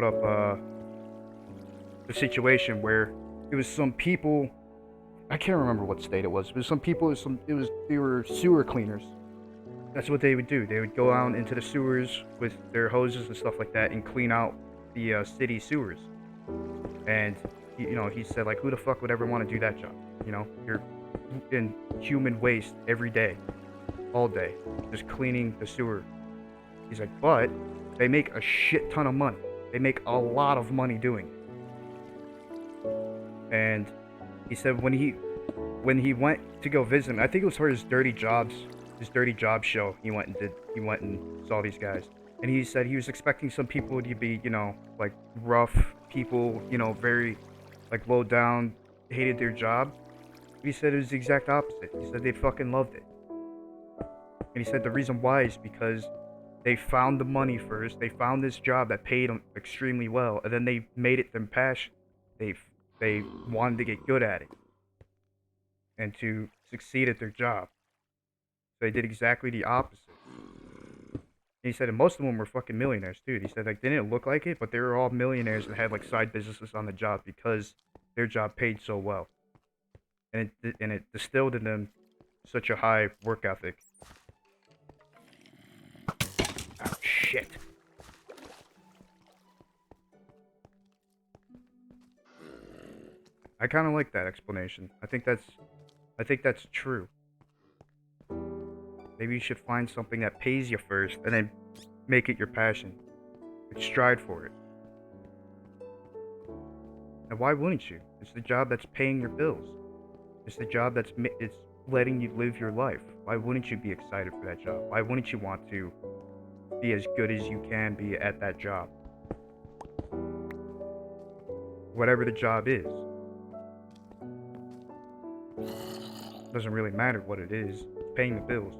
up the situation where it was some people. I can't remember what state it was. It was some people. They were sewer cleaners. That's what they would do. They would go out into the sewers with their hoses and stuff like that and clean out the city sewers. And he said like, who the fuck would ever want to do that job? You know, you're in human waste every day, all day, just cleaning the sewer. He's like, but they make a shit ton of money. They make a lot of money doing it. And he said when he went to go visit him, I think it was for his dirty jobs show. He went and saw these guys. And he said he was expecting some people to be, like rough people, very like low down, hated their job. He said it was the exact opposite. He said they fucking loved it. And he said the reason why is because they found the money first. They found this job that paid them extremely well, and then they made it their passion. They they wanted to get good at it and to succeed at their job. So they did exactly the opposite. And he said, and most of them were fucking millionaires too. He said like they didn't look like it, but they were all millionaires and had like side businesses on the job because their job paid so well, and it distilled in them such a high work ethic. Oh shit. I kind of like that explanation. I think that's true. Maybe you should find something that pays you first and then make it your passion. Like strive for it. And why wouldn't you? It's the job that's paying your bills. It's the job it's letting you live your life. Why wouldn't you be excited for that job? Why wouldn't you want to be as good as you can be at that job? Whatever the job is. Doesn't really matter what it is. It's paying the bills.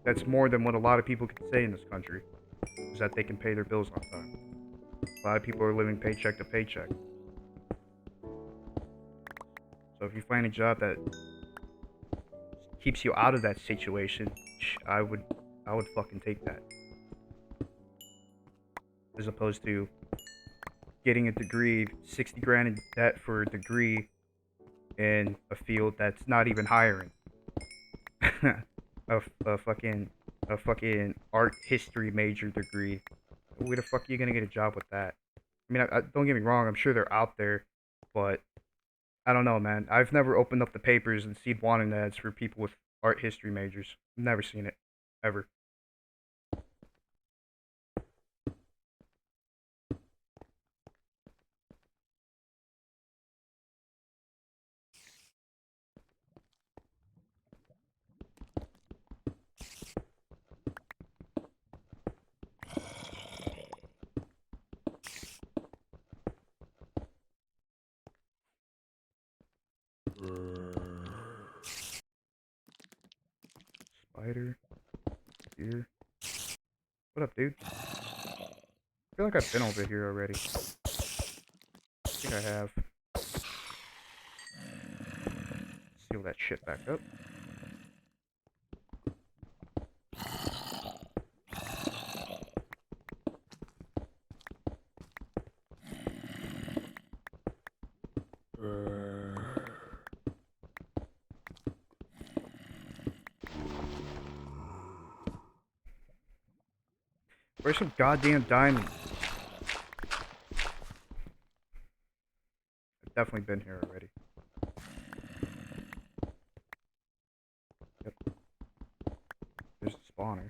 That's more than what a lot of people can say in this country. Is that they can pay their bills on time. A lot of people are living paycheck to paycheck. So if you find a job that keeps you out of that situation, I would fucking take that. As opposed to getting a degree, 60 grand in debt for a degree in a field that's not even hiring. a fucking art history major degree. Where the fuck are you gonna get a job with that? I mean, don't get me wrong. I'm sure they're out there, but I don't know, man. I've never opened up the papers and seen wanted ads for people with art history majors. Never seen it, ever. Spider. Here. What up, dude? I feel like I've been over here already. I think I have. Seal that shit back up. Where's some goddamn diamonds? I've definitely been here already. Yep. There's a spawner.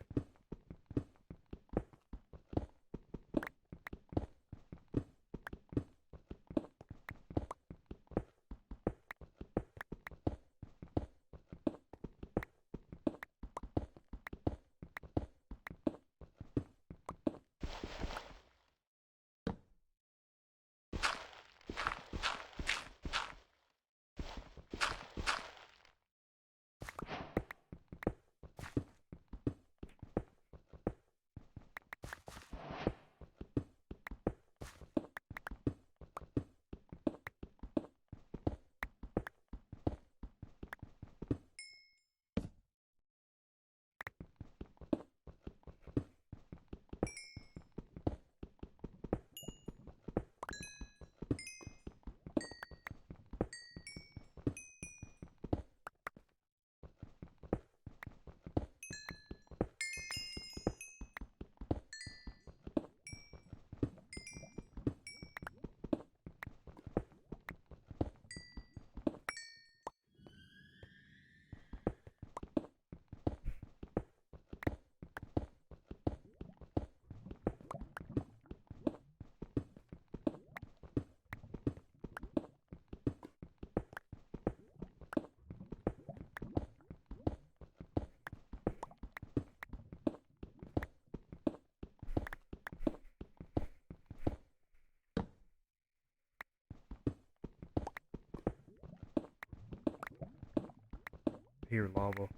Here, lava.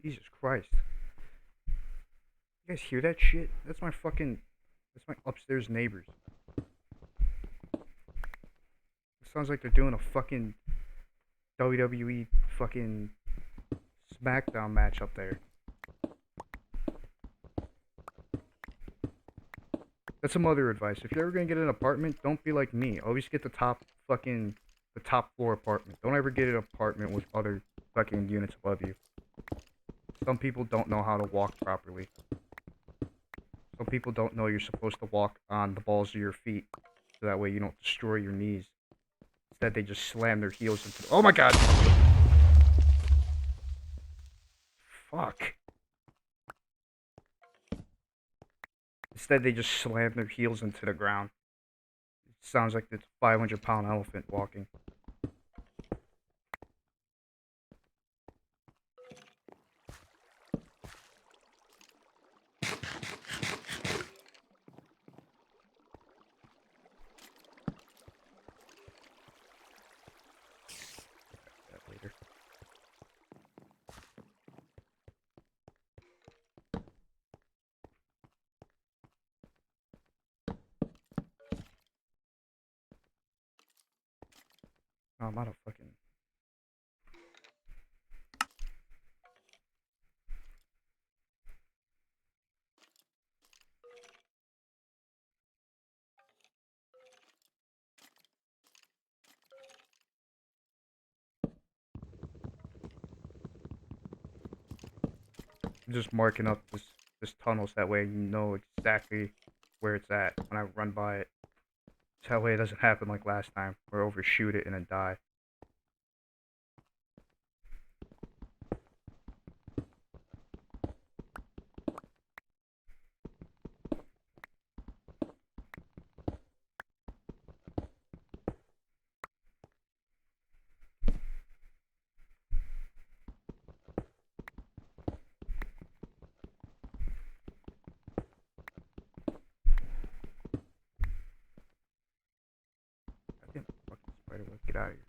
Jesus Christ. You guys hear that shit? That's my fucking... That's my upstairs neighbors. It sounds like they're doing a fucking WWE fucking SmackDown match up there. That's some other advice. If you're ever gonna get an apartment, don't be like me. Always get the top floor apartment. Don't ever get an apartment with other fucking units above you. Some people don't know how to walk properly. Some people don't know you're supposed to walk on the balls of your feet, so that way you don't destroy your knees. Instead, they just slam their heels into the— oh my god! Fuck. Instead, they just slam their heels into the ground. It sounds like it's a 500-pound elephant walking. That later. Oh, I'm out of fucking... I'm just marking up this tunnel so that way you know exactly where it's at when I run by it. So that way it doesn't happen like last time, where I overshoot it and then die. out of here.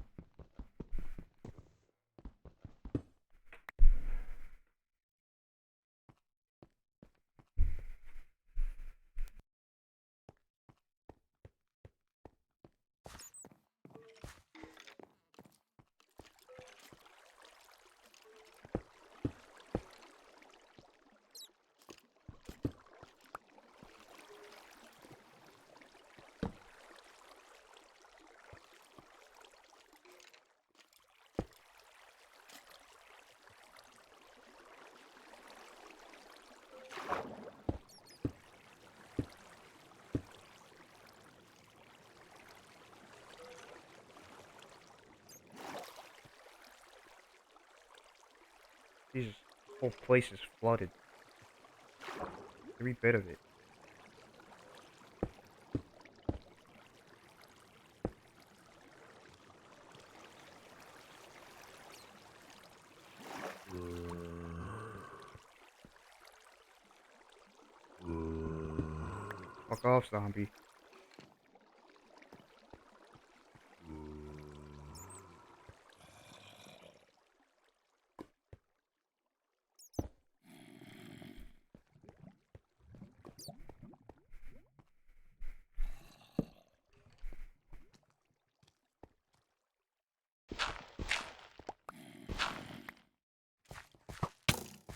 Jesus, this whole place is flooded. Every bit of it. Fuck off, zombie.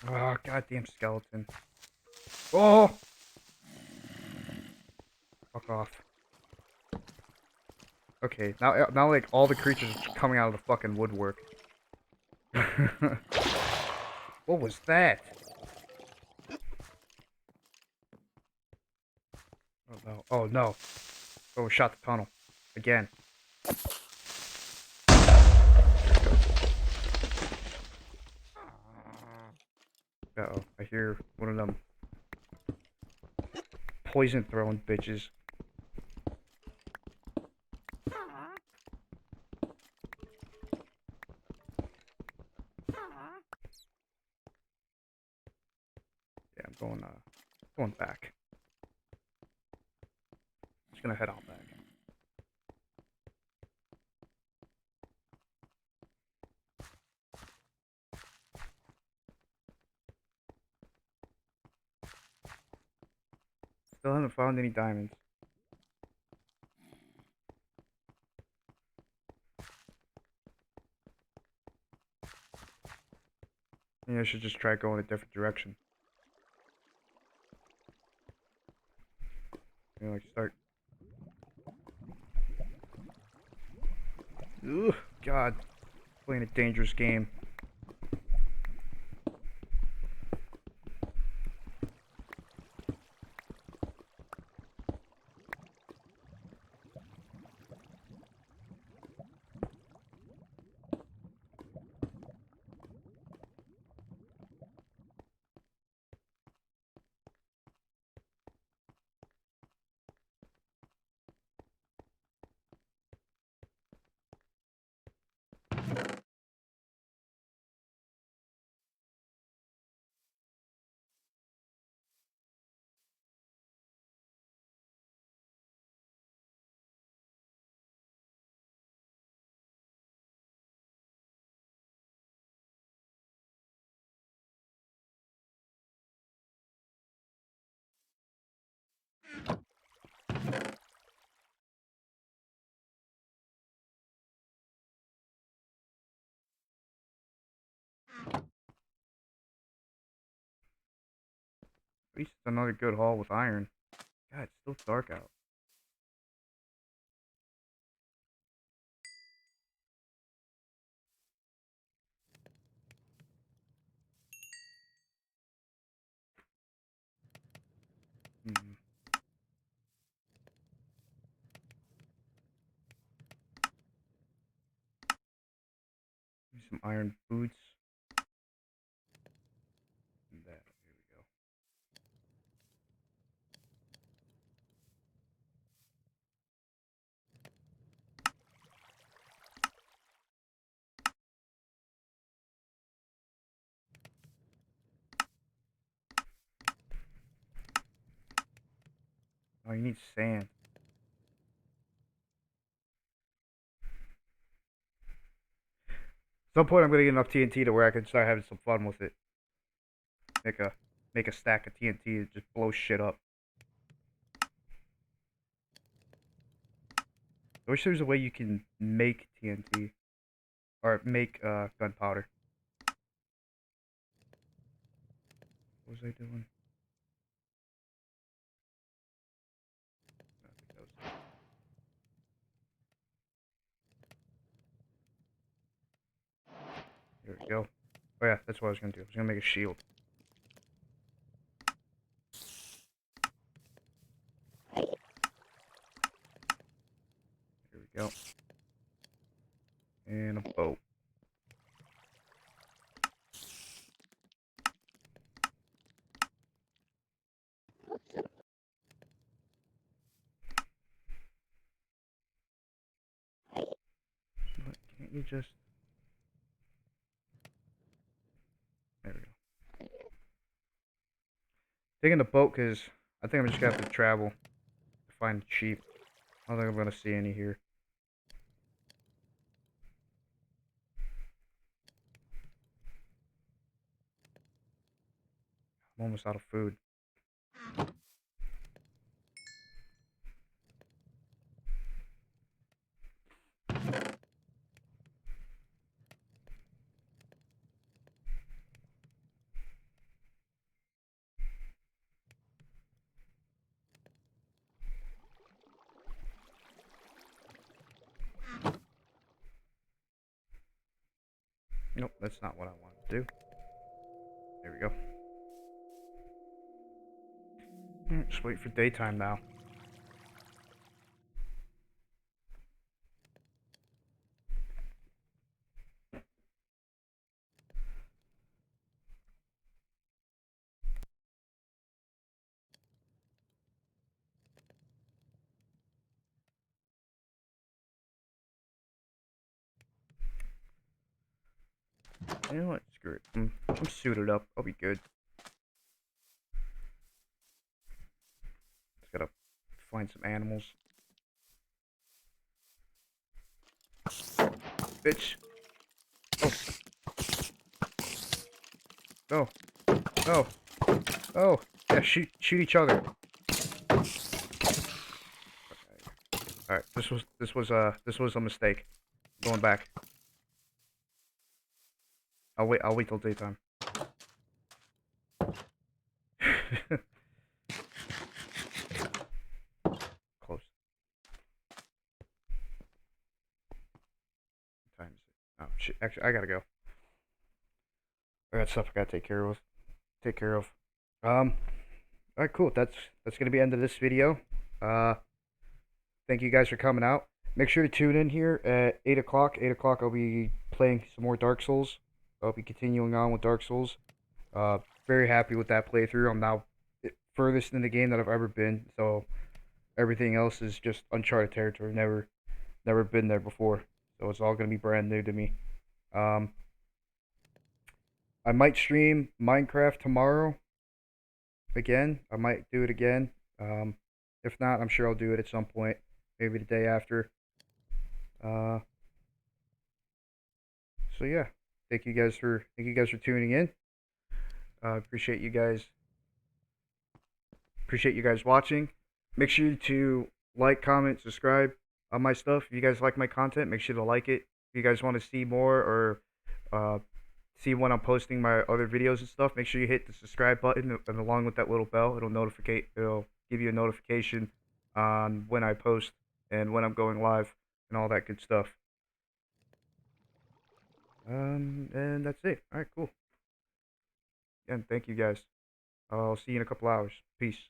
Oh, goddamn skeleton. Oh! Fuck off. Okay, now like all the creatures are coming out of the fucking woodwork. What was that? Oh no. Oh no. Oh, shot the tunnel. Again. Uh-oh. I hear one of them poison throwing bitches. Yeah, I'm going back. Just gonna head on back. Still haven't found any diamonds. Maybe I should just try going a different direction. You know, like start. Ugh, God, playing a dangerous game. At least it's another good haul with iron. God, it's still dark out. Hmm. Some iron boots. And that. Here we go. Oh, you need sand. some point I'm gonna get enough TNT to where I can start having some fun with it. Make a stack of TNT and just blow shit up. I wish there was a way you can make TNT or make gunpowder. What was I doing? I think that was it. There we go. Oh yeah, that's what I was gonna do. I was gonna make a shield. There we go. And a boat. But can't you just... There we go. Taking the boat because I think I'm just gonna have to travel to find sheep. I don't think I'm gonna see any here. I'm almost out of food. Nope, that's not what I wanted to do. There we go. Just wait for daytime now. You know what? Screw it. I'm suited up. I'll be good. Just gotta find some animals. Bitch. Oh. No. No. Oh. Yeah, shoot each other. Alright, this was a mistake. I'm going back. I'll wait till daytime. Close. What time is it? Oh shit, actually I gotta go. I got stuff I gotta take care of. Alright, cool. That's gonna be the end of this video. Uh Thank you guys for coming out. Make sure to tune in here at 8 o'clock. 8 o'clock I'll be playing some more Dark Souls. I'll be continuing on with Dark Souls. Very happy with that playthrough. I'm now furthest in the game that I've ever been, so everything else is just uncharted territory. Never been there before, so it's all gonna be brand new to me. Um, I might stream Minecraft tomorrow again. I might do it again. If not, I'm sure I'll do it at some point, maybe the day after. Uh, so yeah, thank you guys for tuning in. Appreciate you guys. Appreciate you guys watching. Make sure to like, comment, subscribe on my stuff. If you guys like my content, make sure to like it. If you guys want to see more or see when I'm posting my other videos and stuff, make sure you hit the subscribe button and along with that little bell, it'll give you a notification on when I post and when I'm going live and all that good stuff. And that's it. All right, cool. Again, thank you guys. I'll see you in a couple hours. Peace.